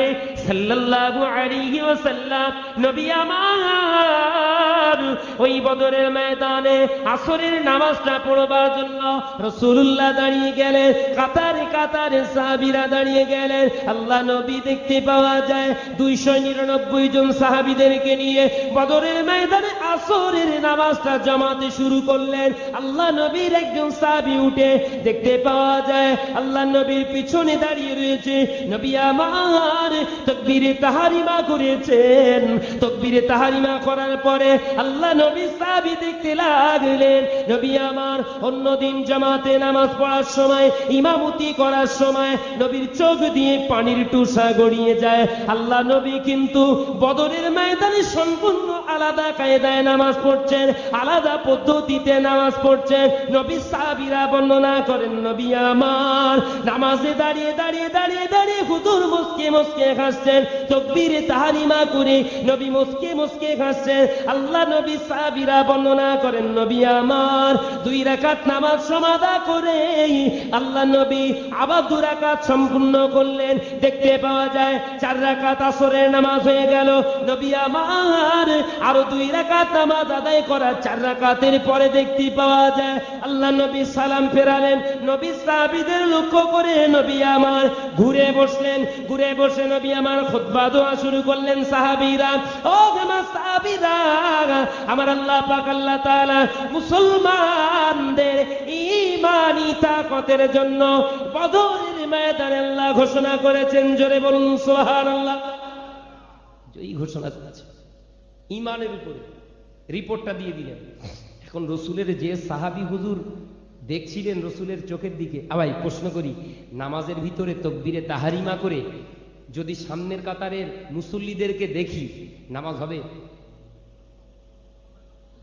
সাল্লাল্লাহু আলাইহি ওয়াসাল্লাম, নবী আমার ওই বদরের ময়দানে আসরের নামাজটা পড়বার জন্য রাসূলুল্লাহ দাঁড়িয়ে গেলেন, কাতারে কাতারে সাহাবীরা দাঁড়িয়ে গেলেন। আল্লাহ নবী দেখতে পাওয়া যায় 299 জন সাহাবীদেরকে নিয়ে বদরের ময়দানে আসরের নামাজটা জামাতে শুরু করলেন। আল্লাহ নবীর একজন সাহাবী উঠে দেখতে পাওয়া যায় আল্লাহ নবীর পিছনে দাঁড়িয়ে রয়েছে। নবী আমার তাকবীরে তাহরিমা করেছেন। তাকবীরে তাহরিমা করার পরে আল্লাহ নবী সাহাবী দেখতে লাগলেন নবী আমার অন্যদিন জামাতে নামাজ পড়ার সময়, ইমামতি করার সময় নবীর চোখ দিয়ে পানির টুসা গড়িয়ে যায়। আল্লাহ নবী কিন্তু বদরের ময়দানে সম্পূর্ণ আলাদা কায়দায় নামাজ পড়ছেন, আলাদা পদ্ধতিতে নামাজ পড়ছেন। নবী সাহাবীরা বর্ণনা করেন নবী আমার নামাজে দাঁড়িয়ে দাঁড়িয়ে দাঁড়িয়ে দাঁড়িয়ে হুজুর মুসকে মুসকে হাসছেন। তাকবীরে তাহরিমা করে নবী মুসকে মুসকে হাসছেন। আল্লাহ নবী সাহাবীরা বর্ণনা করেন নবী আমার 2 রাকাত নামাজ সমাদা করে আল্লাহ নবী আবার 2 রাকাত সম্পূর্ণ করলেন। দেখতে পাওয়া যায় 4 রাকাত আসরের নামাজ হয়ে গেল। নবী আমার আরো 2 রাকাত নামাজ আদায় করা 4 রাকাতের পরে দেখতে পাওয়া যায় আল্লাহ নবী সালাম ফেরালেন। নবী সাহাবীদের লক্ষ্য করে নবী আমার ঘুরে বসলেন। ঘুরে বসে নবী আমার খুতবা দোয়া শুরু করলেন। সাহাবীরা, ও আমার সাহাবীরা, আমার আল্লাহ পাক আল্লাহ তাআলা মুসলমানদের ঈমানি তাকতের জন্য বদরের ময়দানে আল্লাহ ঘোষণা করেছেন। জোরে বলুন সুবহানাল্লাহ। এই ঘোষণা আছে ঈমানের উপরে, রিপোর্টটা দিয়ে দিলেন। এখন রসুলের যে সাহাবী হুজুর দেখছিলেন রসুলের চোখের দিকে, আবার প্রশ্ন করি, নামাজের ভিতরে তাকবীরে তাহরিমা করে যদি সামনের কাতারের মুসল্লিদেরকে দেখি নামাজ হবে?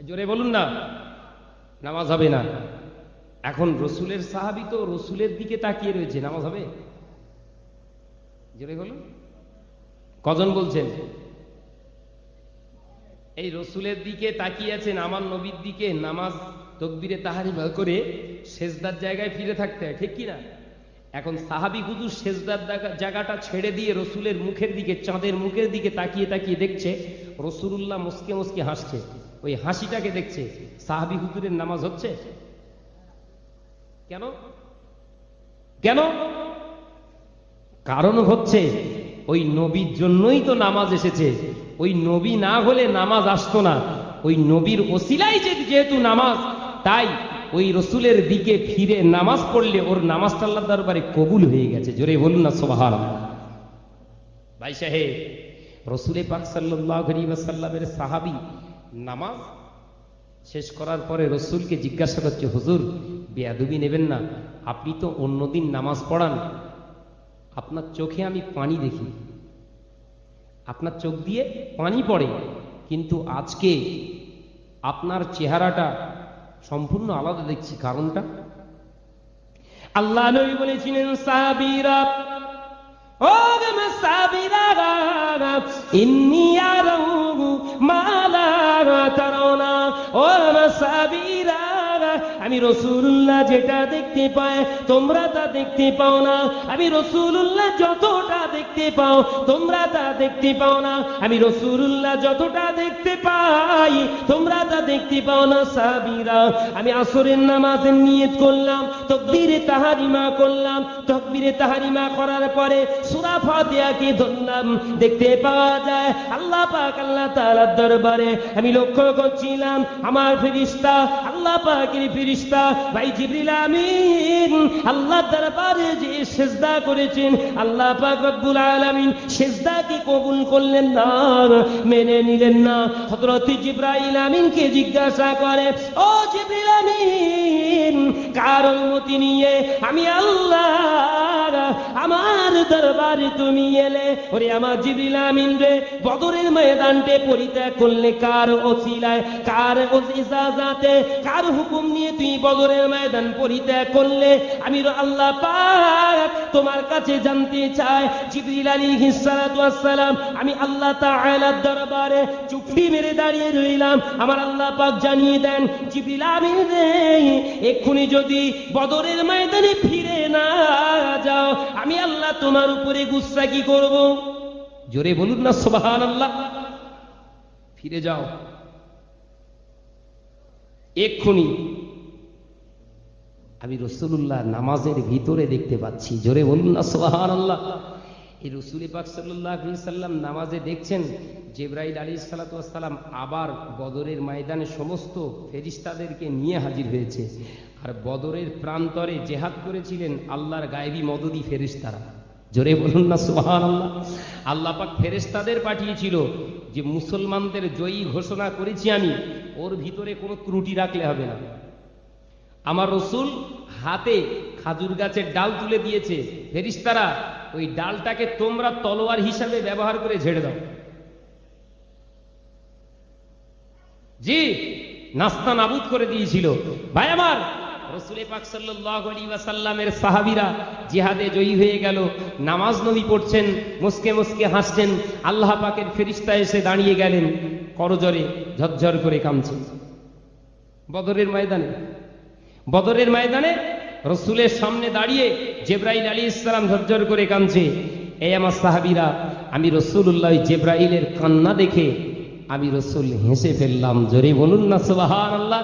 জোরে বলুন না, নামাজ হবে না। এখন রসুলের সাহাবী তো রসুলের দিকে তাকিয়ে রয়েছে, নামাজ হবে? জোরে বলুন, কজন বলছেন? এই রসুলের দিকে তাকিয়ে আছেন, আমার নবীর দিকে, নামাজ তাকবীরে তাহরিমা করে সেজদার জায়গায় ফিরে থাকতে হয়, ঠিক কিনা? এখন সাহাবী হুজুর সেজদার জায়গাটা ছেড়ে দিয়ে রসুলের মুখের দিকে, চাঁদের মুখের দিকে তাকিয়ে তাকিয়ে দেখছে রাসূলুল্লাহ মুসকে মুসকে হাসছে। ওই হাসিটাকে দেখছে। সাহাবী হুজুরের নামাজ হচ্ছে? কেন? কেন? কারণ হচ্ছে ওই নবীর জন্যই তো নামাজ এসেছে। ওই নবী না হলে নামাজ আসতো না। ওই নবীর ওসিলাই যেহেতু নামাজ, তাই ওই রসুলের দিকে ফিরে নামাজ পড়লে ওর নামাজটা আল্লাহর দরবারে কবুল হয়ে গেছে। জোরে বলুন না সুবহানাল্লাহ। ভাই সাহেব, রসুলে পাক সাল্লাল্লাহু আলাইহি ওয়াসাল্লামের সাহাবী নামাজ শেষ করার পরে রসুলকে জিজ্ঞাসা করছে, হুজুর বেয়াদবি নেবেন না, আপনি তো অন্যদিন নামাজ পড়ান, আপনার চোখে আমি পানি দেখি, আপনার চোখ দিয়ে পানি পড়ে, কিন্তু আজকে আপনার চেহারাটা সম্পূর্ণ আলাদা দেখছি, কারণটা? আল্লাহ নবী বলেছিলেন, সাহাবীরা, ও সাহাবীরা, ইন্নী আরাউ মা লা তারাউনা, ও সাহাবীরা, আমি রাসূলুল্লাহ যেটা দেখতে পাই তোমরা তা দেখতে পাও না। আমি রাসূলুল্লাহ যতটা দেখতে পাও তোমরা তা দেখতে পাও না। আমি রাসূলুল্লাহ যতটা দেখতে পাই তোমরা তা দেখতে পাও না। সাহাবীরা, আমি আসরের নামাজের নিয়ত করলাম, তাকবীরে তাহরিমা করলাম, তাকবীরে তাহরিমা করার পরে সূরা ফাতিহাকে ধরলাম। দেখতে পাওয়া যায় আল্লাহ পাক আল্লাহ তাআলার দরবারে আমি লক্ষ্য করছিলাম আমার ফেরেশতা, আল্লাহ পাকের ফেরেশতা ভাই জিবরিল আমিন আল্লাহ দরবারে যে সিজদা করেছেন, আল্লাহ পাক রব্বুল আলামিন সিজদাকে কবুল করলেন না, মেনে নিলেন না। হযরত জিবরাইল আমিনকে জিজ্ঞাসা করে, ও জিবরিল আমিন, কার অনুমতি নিয়ে আমি আল্লাহ আমার দরবারে তুমি এলে? ওরে আমার জিবরিল আমিন রে, বদরের ময়দানকে পরিত্যাগ করলে কার ওসিলায়, কার ইজাজতে, কার হুকুম নিয়ে তুই বদরের ময়দান পরিত্যাগ করলে? আমি আল্লাহ পাক তোমার কাছে জানতে চাই। জিবরিল আলাইহিস সালাতু ওয়াস সালাম, আমি আল্লাহ তাআলার দরবারে চুপটি মেরে দাঁড়িয়ে রইলাম। আমার আল্লাহ পাক জানিয়ে দেন, জিবরিল আমিন রে, এক্ষুনি যদি বদরের ময়দানে ফিরে না যাও আমি আল্লাহ তোমার উপরে গুসা কি করব? জোরে বলুন না সুবহানাল্লাহ। ফিরে যাও। এক্ষুনি আমি রাসূলুল্লাহ নামাজের ভিতরে দেখতে পাচ্ছি। জোরে বলুন না সুবহানাল্লাহ। এই রাসূল পাক সাল্লাল্লাহু আলাইহি সাল্লাম নামাজে দেখছেন জিবরাইল আলাইহিস সালাতু ওয়াস সালাম আবার বদরের ময়দানে সমস্ত ফেরেশতাদেরকে নিয়ে হাজির হয়েছে। আর বদরের প্রান্তরে জিহাদ করেছিলেন আল্লাহর গায়েবী মদদি ফেরেশতারা। জোরে বলুন না সুবহানাল্লাহ। আল্লাহ পাক ফেরেশতাদের পাঠিয়েছিল যে মুসলমানদের জয়ী ঘোষণা করেছি আমি, ওর ভিতরে কোনো ত্রুটি রাখলে হবে না। আমার রাসূল হাতে খাজুর গাছের ডাল তুলে দিয়েছে, ফেরেশতারা ওই ডালটাকে তোমরা তলোয়ার হিসাবে ব্যবহার করে ঝেড়ে দাও। জি, নাস্তা নাবুদ করে দিয়েছিল। ভাই আমার, রাসূল পাক সাল্লাল্লাহু আলাইহি ওয়াসাল্লামের সাহাবীরা জিহাদে জয়ী হয়ে গেল, নামাজ নবী পড়ছেন, মুস্কে মুস্কে হাসছেন। আল্লাহ পাকের ফেরেশতা এসে দাঁড়িয়ে গেলেন, করজরে ঝরঝর করে কাঁদছেন। বদরের ময়দানে রাসূলের সামনে দাঁড়িয়ে জিবরাইল আলাইহিস সালাম ঝরঝর করে কাঁদছে। এই আমার সাহাবীরা, আমি রাসূলুল্লাহ জিবরাইলের কান্না দেখে আমি রাসূল হেসে ফেললাম। জোরে বলুন না সুবহানাল্লাহ।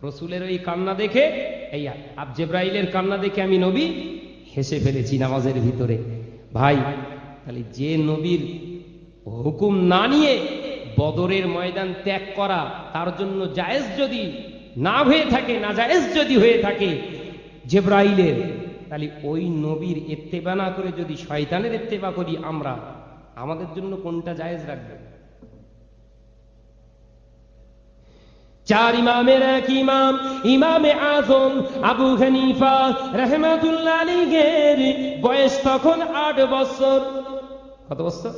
রাসূলের ওই কান্না দেখে, এই জিবরাইলের কান্না দেখে আমি নবী হেসে ফেলেছি নামাজের ভিতরে। ভাই, তাহলে যে নবীর হুকুম না নিয়ে বদরের ময়দান ত্যাগ করা তার জন্য জায়েজ যদি না হয়ে থাকে, না জায়েজ যদি হয়ে থাকে জিবরাইলের, তাহলে ওই নবীর ইত্তেবা না করে যদি শয়তানের ইত্তেবা করি আমরা, আমাদের জন্য কোনটা জায়েজ রাখবে? চার ইমামের এক ইমাম, ইমামে আজম আবু হানিফা রাহমাতুল্লাহ আলাইহির বয়স তখন 8 বছর। কত বছর?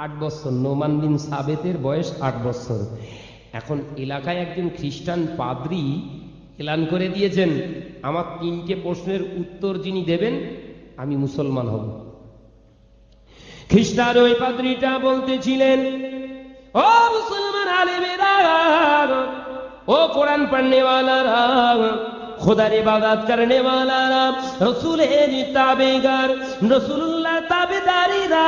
8 বছর। নোমান বিন সাবেতের বয়স 8 বছর। এখন এলাকায় একজন খ্রিস্টান পাদ্রী এলান করে দিয়েছেন, আমার 3টে প্রশ্নের উত্তর যিনি দেবেন আমি মুসলমান হব। খ্রিস্টান ওই পাদ্রীটা বলতেছিলেন, ও মুসলমান আলেমেরা, ও কোরআন পড়নে वालाরা, खुदार इबादत करने वाला, रसूलेर ताबेगार, रसूलुल्लाह ताबेदारीरा,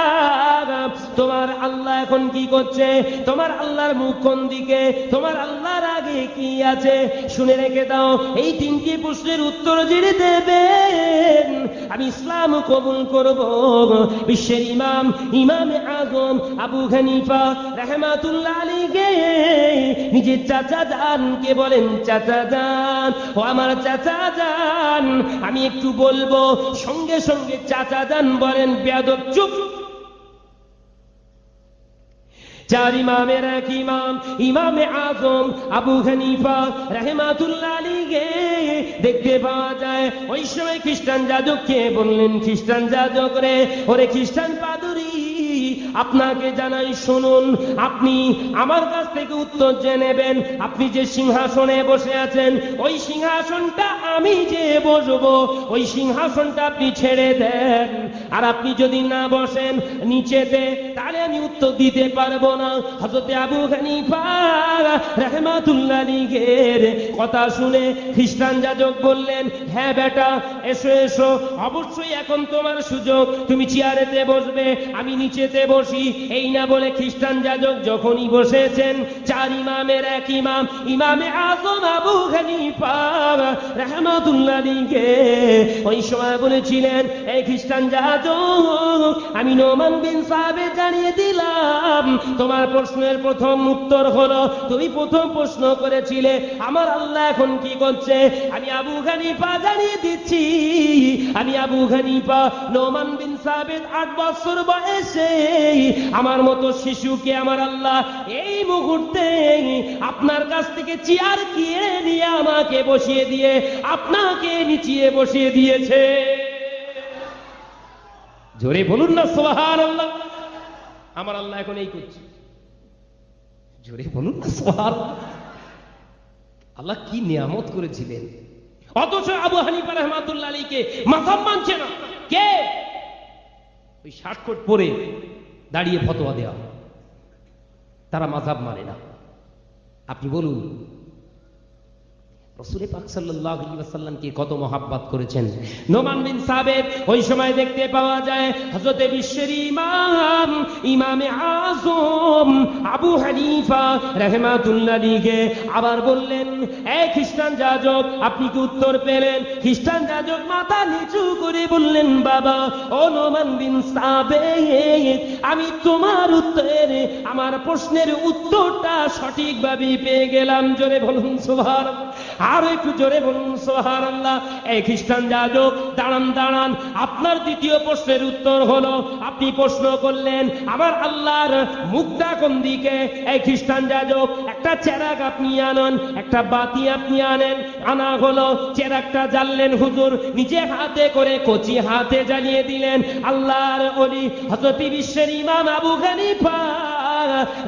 তোমার আল্লাহ এখন কি করছে, তোমার আল্লাহর মুখ কোন দিকে, তোমার আল্লাহর আগে কি আছে, শুনে রেখে দাও। এই 3টি প্রশ্নের উত্তর যিনি দেবেন আমি ইসলাম কবুল করব। বিশ্বের ইমাম, ইমামে আজম আবু হানিফা রাহমাতুল্লাহ আলাইহি নিজের চাচা জানকে বলেন, চাচা জান, ও আমার চাচা জান, আমি একটু বলবো। সঙ্গে সঙ্গে চাচা জান বলেন, বেয়াদব চুপ। চার ইমামের এক ইমাম, ইমামে আজম আবু হানিফা রাহমাতুল্লাহ আলাইহি দেখতে পাওয়া যায় ওই সময় খ্রিস্টান যাজককে বললেন, খ্রিস্টান যাজক রে, ওরে খ্রিস্টান পাদরি, আপনাকে জানাই শুনুন, আপনি আমার কাছ থেকে উত্তর জেনে নেবেন। আপনি যে সিংহাসনে বসে আছেন, ওই সিংহাসনটা আমি যে বসবো, ওই সিংহাসনটা আপনি ছেড়ে দেন। আর আপনি যদি না বসেন নিচেতে, তাহলে আমি উত্তর দিতে পারবো না। হযরতে আবু হানিফা রাহমাতুল্লাহ আলাইহির কথা শুনে খ্রিস্টান যাজক বললেন, হ্যাঁ বেটা, এসো এসো, অবশ্যই এখন তোমার সুযোগ, তুমি চেয়ারেতে বসবে, আমি নিচেতে বসি। এই না বলে খ্রিস্টান যাজক যখনই বসেছেন, চার ইমামের এক ইমাম, ইমামে আজম আবু হানিফা রাহমাতুল্লাহ আলাইহি ওই সময় বলেছিলেন, এই খ্রিস্টান যাজক, আমি নোমান বিন সাবেত জানিয়ে দিলাম, তোমার প্রশ্নের প্রথম উত্তর হলো, তুমি প্রথম প্রশ্ন করেছিলে আমার আল্লাহ এখন কি করছে। আমি আবু হানিফা জানিয়ে দিচ্ছি, আমি আবু হানিফা নোমান বিন সাবেত 8 বছর বয়সে আমার মতো শিশুকে আমার আল্লাহ এই মুহূর্তে আপনার কাছ থেকে চেয়ার কিনে নিয়ে আমাকে বসিয়ে দিয়ে আপনাকে নিচে বসিয়ে দিয়েছে। জোরে বলুন না সুবহানাল্লাহ। আমার আল্লাহ এখন এই করছে। জোরে বলুন না সুবহানাল্লাহ। আল্লাহ কি নিয়ামত করেছিলেন, অথচ আবু হানিফা রাহমাতুল্লাহ আলাইহিকে মাযহাব মানছে না। কে? ওই শার্টকোট পরে দাঁড়িয়ে ফতোয়া দেওয়া, তারা মাযহাব মানে না। আপনি বলুন, রাসূল পাক সাল্লাল্লাহু আলাইহি ওয়াসাল্লামকে কত মহব্বত করেছেন। নোমান বিন সাবিত ওই সময় দেখতে পাওয়া যায় হযরতে বিশ্বের ইমাম ইমামে আযম আবু হানিফা রাহমাতুল্লাহ আলাইহি আবার বললেন, এই খ্রিস্টান যাজক, আপনি কি উত্তর পেলেন? খ্রিস্টান যাজক মাথা নিচু করে বললেন, বাবা ও নোমান বিন সাবিত, আমি তোমার উত্তরে আমার প্রশ্নের উত্তরটা সঠিকভাবে পেয়ে গেলাম। জোরে বলুন সুবহানাল্লাহ, আর একটু জোরে বলুন সুবহানাল্লাহ। এই খ্রিস্টান যাজক, দাঁড়ান দাঁড়ান, আপনার দ্বিতীয় প্রশ্নের উত্তর হলো, আপনি প্রশ্ন করলেন আমার আল্লাহর মুখটা কোন দিকে। এই খ্রিস্টান যাজক, একটা চেরাগ আপনি আনেন, একটা বাতি আপনি আনেন, আনা হলো, চেরাগটা জ্বাললেন হুজুর, নিজে হাতে করে কচি হাতে জ্বালিয়ে দিলেন। আল্লাহর ওলি হযরত বিশ্বের ইমাম আবু হানিফা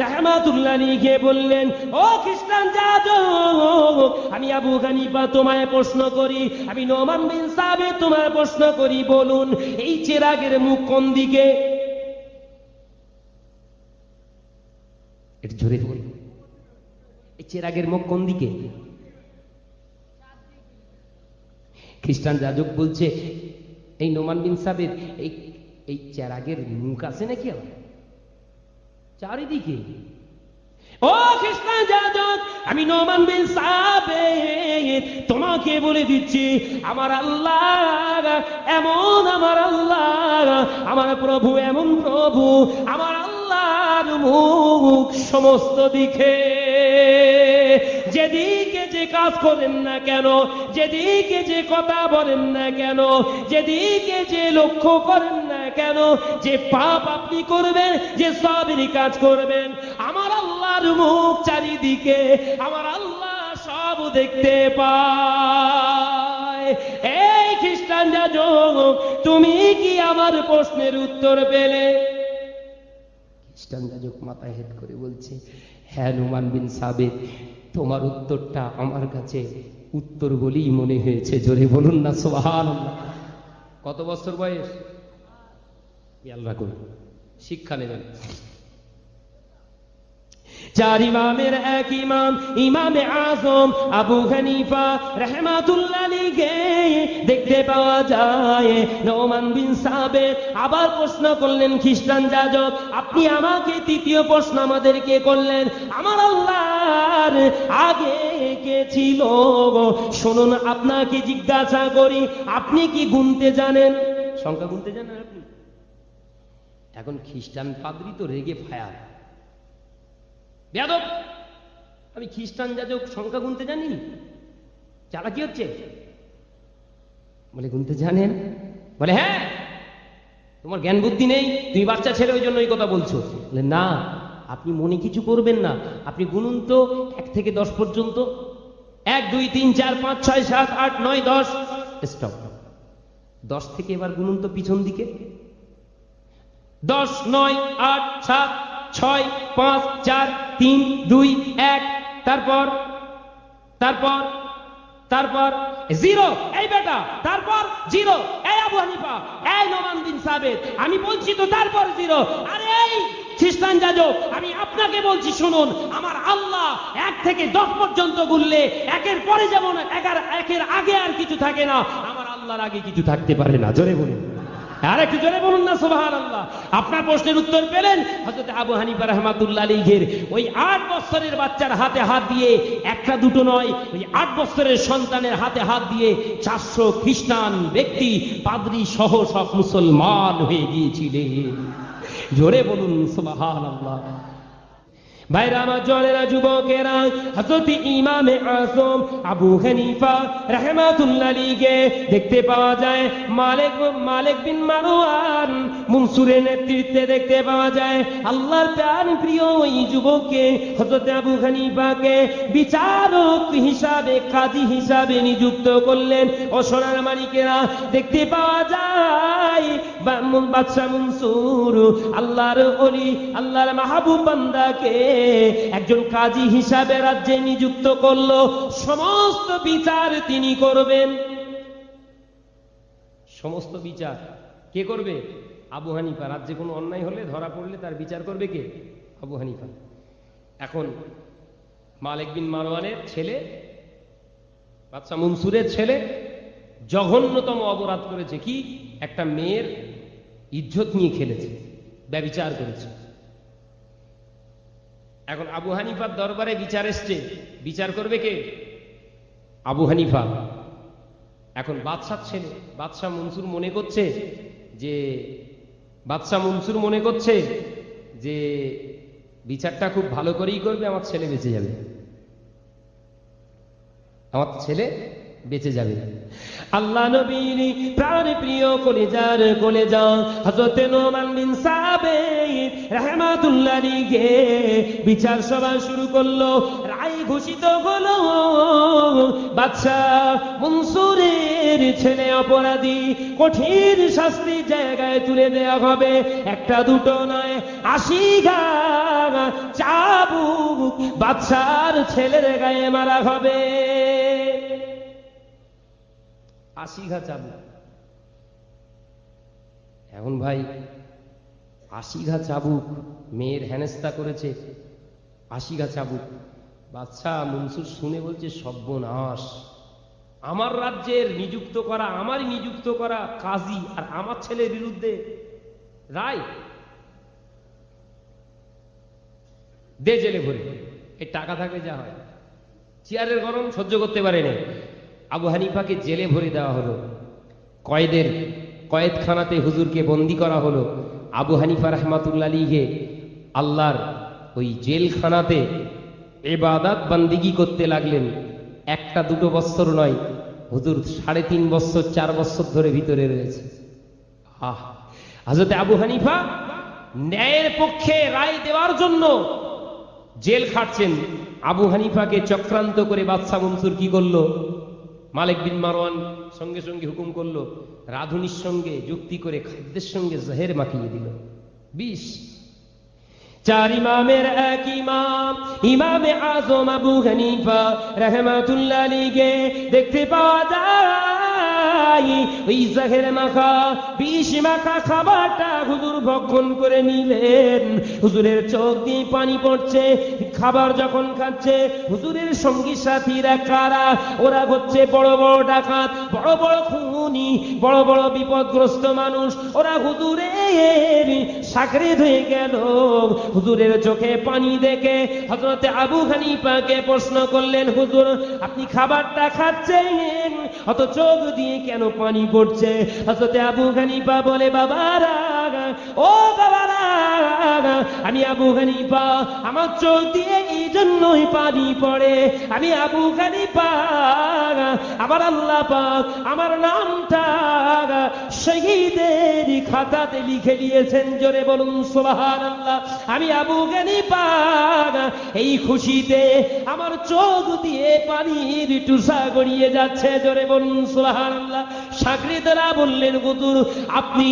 রাহমাতুল্লাহ আলাইহি বললেন, ও খ্রিস্টান যাজক, আমি আবু হানিফা তোমায় প্রশ্ন করি, আমি নোমান বিন সাবিত তোমায় প্রশ্ন করি, বলুন এই চেরাগের মুখ কোন দিকে? এটা জোরে বলুন, এই চেরাগের মুখ কোন দিকে? খ্রিস্টান যাজক বলছে, এই নোমান বিন সাবিত, এই চেরাগের মুখ আছে নাকি আবার? চারিদিকে। ও খ্রিস্টান যাজক, আমি নোমান বিন সাবিত তোমাকে বলে দিচ্ছি, আমার আল্লাহ এমন, আমার আল্লাহ, আমার প্রভু এমন প্রভু, আমার আল্লাহর মুখ সমস্ত দিকে। যেদিকে যে কাজ করেন না কেন, যেদিকে যে কথা বলেন না কেন, যেদিকে যে লক্ষ্য করেন না কেন, যে পাপ আপনি করবেন, যে সবের কাজ করবেন, আমার আল্লাহর মুখ চারিদিকে, আমার আল্লাহ সব দেখতে পায়। এই খ্রিস্টান যাজক, তুমি কি আমার প্রশ্নের উত্তর পেলে? খ্রিস্টান যাজক মাথায় হেট করে বলছে, হ্যাঁ নোমান বিন সাবিত, তোমার উত্তরটা আমার কাছে উত্তর বলেই মনে হয়েছে। জোরে বলুন না সুবহানাল্লাহ। কত বছর বয়স? খেয়াল রাখুন, শিক্ষা নেবেন। চার ইমামের এক ইমাম ইমামে আযম আবু হানিফা রাহমাতুল্লাহ আলাইহি দেখতে পাওয়া যায় নোমান বিন সাবিত আবার প্রশ্ন করলেন, খ্রিস্টান যাজক, আপনি আমাকে তৃতীয় প্রশ্ন আমাদেরকে করলেন, আমার আল্লাহর আগে কে ছিল? শুনুন, আপনাকে জিজ্ঞাসা করি, আপনি কি গুনতে জানেন? সংখ্যা গুনতে জানেন আপনি? এখন খ্রিস্টান পাদ্রী তো রেগে ফায়ার, বেয়াদব, আমি খ্রিস্টান যাজক সংখ্যা গুনতে জানি? চালাকি হচ্ছে? বলে গুনতে জানেন? বলে হ্যাঁ। তোমার জ্ঞান বুদ্ধি নেই, তুই বাচ্চা ছেলে, ওই জন্য এই কথা বলছো। বলে না, আপনি মনে কিছু করবেন না, আপনি গুনুন তো 1 থেকে 10 পর্যন্ত। 1 2 3 4 5 6 7 8 9 10। স্টপ। 10 থেকে এবার গুনুন তো পিছন দিকে। 10 9 8 7 6 5 4 3 2 1। তারপর তারপর তারপর 0। এই বেটা, তারপর 0। এই আবু হানিফা, এই নোমান বিন সাবিত, আমি বলছি তো তারপর 0। আরে এই খ্রিস্টান যাজক, আমি আপনাকে বলছি, শুনুন, আমার আল্লাহ 1 থেকে 10 পর্যন্ত গুনলে একের পরে যেমন একের আগে আর কিছু থাকে না, আমার আল্লাহর আগে কিছু থাকতে পারে না। জোরে বলুন, আর একটু জোরে বলুন না সুবহানাল্লাহ। আপনার প্রশ্নের উত্তর পেলেন? হযরত আবু হানিফা রাহমাতুল্লাহ আলাইহির ওই 8 বছরের বাচ্চার হাতে হাত দিয়ে, একটা দুটো নয়, ওই 8 বছরের সন্তানের হাতে হাত দিয়ে 400 খ্রিস্টান ব্যক্তি পাদ্রী সহ সব মুসলমান হয়ে গিয়েছিলেন। জোরে বলুন সুবহানাল্লাহ। ভাইরা আমার, জনেরা, যুবকেরা, হযরত ইমামে আযম আবু হানিফা রাহমাতুল্লাহ আলাইহি দেখতে পাওয়া যায় মালিক বিন মারওয়ান মনসুরের নেতৃত্বে দেখতে পাওয়া যায় আল্লাহর প্রাণ প্রিয় ওই যুবককে, হযরত আবু হানিফাকে বিচারক হিসাবে, কাজী হিসাবে নিযুক্ত করলেন। ও সোনার মালিকেরা, দেখতে পাওয়া যায় বাদশা মনসুর আল্লাহর ওলি, আল্লাহর মাহবুব বান্দাকে একজন কাজী হিসাবে রাজ্যে নিযুক্ত করলো। সমস্ত বিচার তিনি করবেন। সমস্ত বিচার কে করবে? আবু হানিফা। রাজ্যে কোনো অন্যায় হলে, ধরা পড়লে তার বিচার করবে কে? আবু হানিফা। এখন মালিক বিন মারওয়ানের ছেলে বাদশা মনসুরের ছেলে জঘন্যতম অপরাধ করেছে কি? একটা মেয়ের ইজ্জত নিয়ে খেলেছে, ব্যভিচার করেছে। এখন আবু হানিফার দরবারে বিচার এসছে, বিচার করবে কে? আবু হানিফা। এখন বাদশার ছেলে, বাদশা মনসুর মনে করছে যে বিচারটা খুব ভালো করেই করবে, আমার ছেলে বেঁচে যাবে, আমার ছেলে বেঁচে যাবে। আল্লাহ নবীর প্রাণ প্রিয় কলেজা হযরত নোমান বিন সাবিত রাহমাতুল্লাহ আলাইহি বিচার সভা শুরু করলো। রায় ঘোষিত হলো, বাদশা মনসুরের ছেলে অপরাধী, কঠিন শাস্তি জায়গায় তুলে দেওয়া হবে। একটা দুটো নয়, 80 ঘা চাবুক বাদশার ছেলের গায়ে মারা হবে। 80 ঘা চাবুক। এখন ভাই 80 ঘা চাবুক, মেয়ের হেনস্তা করেছে, 80 ঘা চাবুক। বাদশা মনসুর শুনে বলছে সর্বনাশ, আমার রাজ্যের আমারই নিযুক্ত করা কাজী আর আমার ছেলের বিরুদ্ধে রায়, দে জেলে ভরে। এই টাকা থাকলে যা হয়, চেয়ারের গরম সহ্য করতে পারে না, আবু হানিফাকে জেলে ভরে দেওয়া হলো। কয়েদখানাতে হুজুরকে বন্দী করা হলো। আবু হানিফা রাহমাতুল্লাহ আলাইহি আল্লাহর ওই জেলখানাতে ইবাদত বান্দিগি করতে লাগলেন। একটা দুটো বছর নয়, হুজুর 3.5 বছর 4 বছর ধরে ভিতরে রয়েছে। হযরত আবু হানিফা ন্যায়ের পক্ষে রায় দেওয়ার জন্য জেল খাটছেন। আবু হানিফাকে চক্রান্ত করে বাদশা মনসুর কি করলো? মালিক বিন মারওয়ান সঙ্গে সঙ্গে হুকুম করলো, রাধুনির সঙ্গে যুক্তি করে খাদ্যের সঙ্গে জহের মাখিয়ে দিল, বিষ। 4 ইমামের এক ইমাম, ইমামে আজম আবু হানিফা রাহমাতুল্লাহ আলাইহি দেখতে পাওয়া যায় ওই জহের মাখা, বিষ মাখা খাবারটা হুজুর ভক্ষণ করে নিলেন। হুজুরের চোখ দিয়ে পানি পড়ছে। খাবার যখন খাচ্ছে, হুজুরের সঙ্গী সাথীরা কারা? ওরা হচ্ছে বড় বড় ডাকাত, বড় বড় খুনি, বড় বড় বিপদগ্রস্ত মানুষ। ওরা হুজুরের শাগরেদ হয়ে গেল। হুজুরের চোখে পানি দেখে হযরত আবু হানিফাকে প্রশ্ন করলেন, হুজুর আপনি খাবারটা খাচ্ছেন, অত চোখ দিয়ে কেন পানি পড়ছে? হযরত আবু হানিফা বলে, বাবারা, ও বাবারা, আমি আবু হানিফা, আমার চোখ দিয়ে এই জন্যই পানি পড়ে। আমি আবু হানিফা, আমার আল্লাহ পাক আমার নামটা শহীদের খাতাতে লিখে দিয়েছেন। জোরে বলুন সুবহানাল্লাহ। আমি আবু হানিফা, এই খুশিতে আমার চোখ দিয়ে পানির টুসা গড়িয়ে যাচ্ছে। জোরে বলুন সুবহানাল্লাহ। শাগরেদরা বললেন, হুজুর আপনি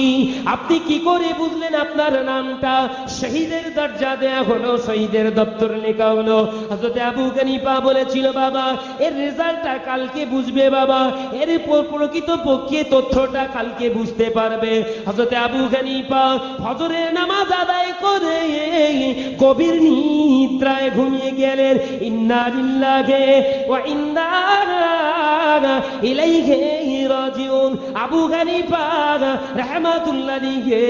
কি করে বুঝলেন আপনার নামটা শহীদের দরজা দেয়া হলো, শহীদের দপ্তর লেখা হলো? হযরত আবু হানিফা বলেছিল, বাবা এর রেজাল্টটা কালকে বুঝবে, বাবা এর প্রকৃত পক্ষে তথ্যটা কালকে বুঝতে পারবে। হযরত আবু হানিফা ফজরের নামাজ আদায় করে গভীর নিদ্রায় ঘুমিয়ে গেলেন। ইন্না লিল্লাহি ওয়া ইন্না ইলাইহি রাজিউন। আবু হানিফা রাহমাতুল্লাহ আলাইহি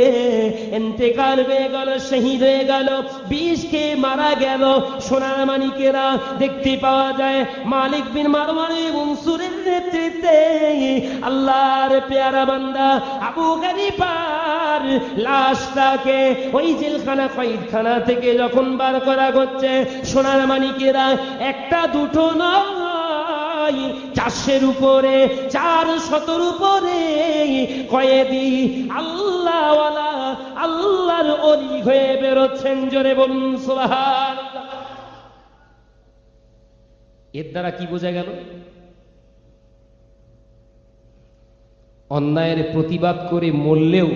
ইন্তেকাল হয়ে গেল, শহীদ হয়ে গেল, বিষকে মারা গেল। সোনার মানিকেরা দেখতে পাওয়া যায় মালিক বিন মারওয়ান মনসুরের নেতৃত্বে আল্লাহর পেয়ারা বান্দা আবু হানিফার লাশটাকে ওই জেলখানা কয়েদখানা থেকে যখন বার করা হচ্ছে, সোনার মানিকেরা একটা দুটো নয়, 400-র উপরে, 400-র উপরে কয়েদি আল্লাহওয়ালা, আল্লাহর ওলি হয়ে বেরোচ্ছেন। জোরে বলুন সুবহানাল্লাহ। এর দ্বারা কি বোঝা গেল? অন্যায়ের প্রতিবাদ করে মরলেও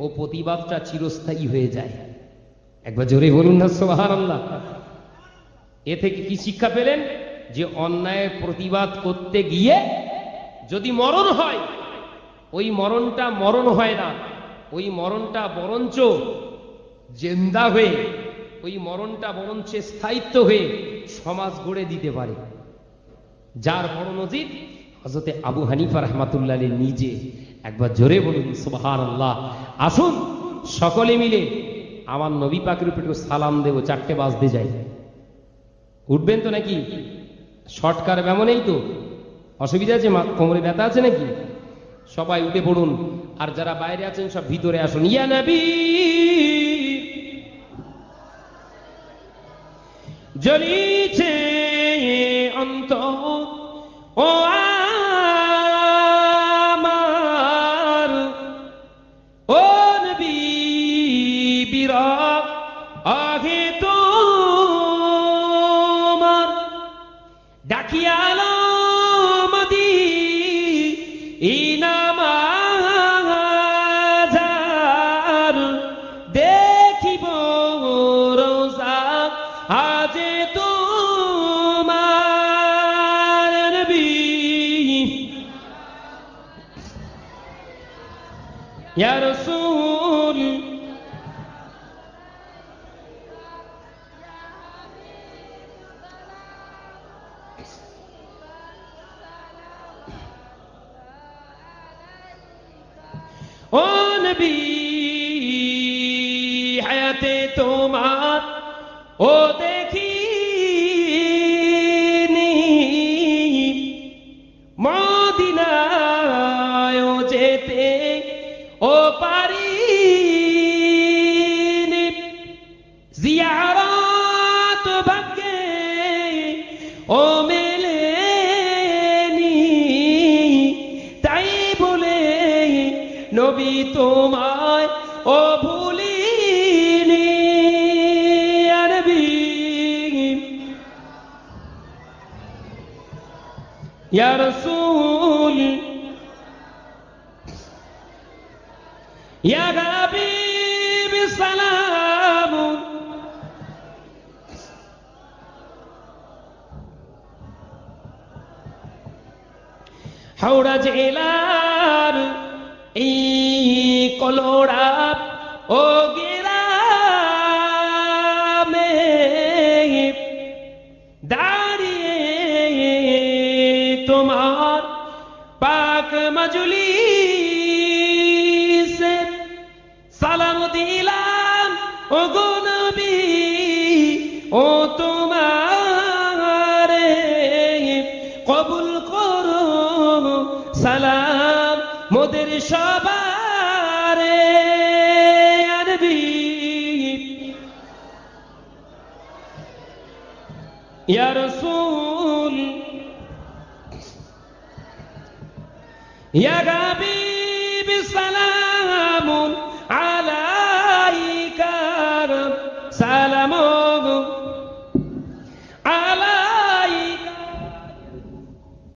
ও প্রতিবাদটা চিরস্থায়ী হয়ে যায়। একবার জোরে বলুন না সুবহানাল্লাহ। এ থেকে কি শিক্ষা পেলেন? যে অন্যায়ের প্রতিবাদ করতে গিয়ে যদি মরণ হয়, ওই মরণটা মরণ হয় না, ওই মরণটা বরঞ্চ জেন্দা হয়ে, ওই মরণটা বরঞ্চ স্থায়িত্ব হয়ে সমাজ গড়ে দিতে পারে। যার বড় নজির হযরতে আবু হানিফা রাহমাতুল্লাহ আলাইহি নিজে। একবার জোরে বলুন সুবহানাল্লাহ। আসুন সকলে মিলে আমার নবী পাকের উপর একটু সালাম দেব, 4টে বাজতে যাই। উঠবেন তো নাকি? শর্টকার ব্যামো নেই তো? অসুবিধা আছে? কোমরে ব্যথা আছে নাকি? সবাই উঠে পড়ুন, আর যারা বাইরে আছেন সব ভিতরে আসুন। ইয়া নবী জ্বলিছে অন্তর ও আমার, ও নবী বিরহ আগে তোমার, ডাকিয়ালো মদিনার, দেখিব রোজা আজে তোমার নবী। ইয়া রাসূল ও নবী হায়াতে তোমার ও দেখিনি, মদিনায় যেতে ও পারিনি, জিয়ারত ভাগ্যে ও মেলেনি, তাই বলে নবী তোমায় ও ভুলিনি। ইয়া নবী ইয়া রাসূল ইয়া হাবিব সালাম। হাওড়া জেলার এই কলোড়া ও গ্রামে দাঁড়িয়ে তোমার পাক মজলিসে সালাম দিলাম ও গো নবী, ও তোমারে কবুল করো সালাম মোদের সবারে। ইয়া নবী ইয়া রাসূল ইয়া হাবিব সালাম।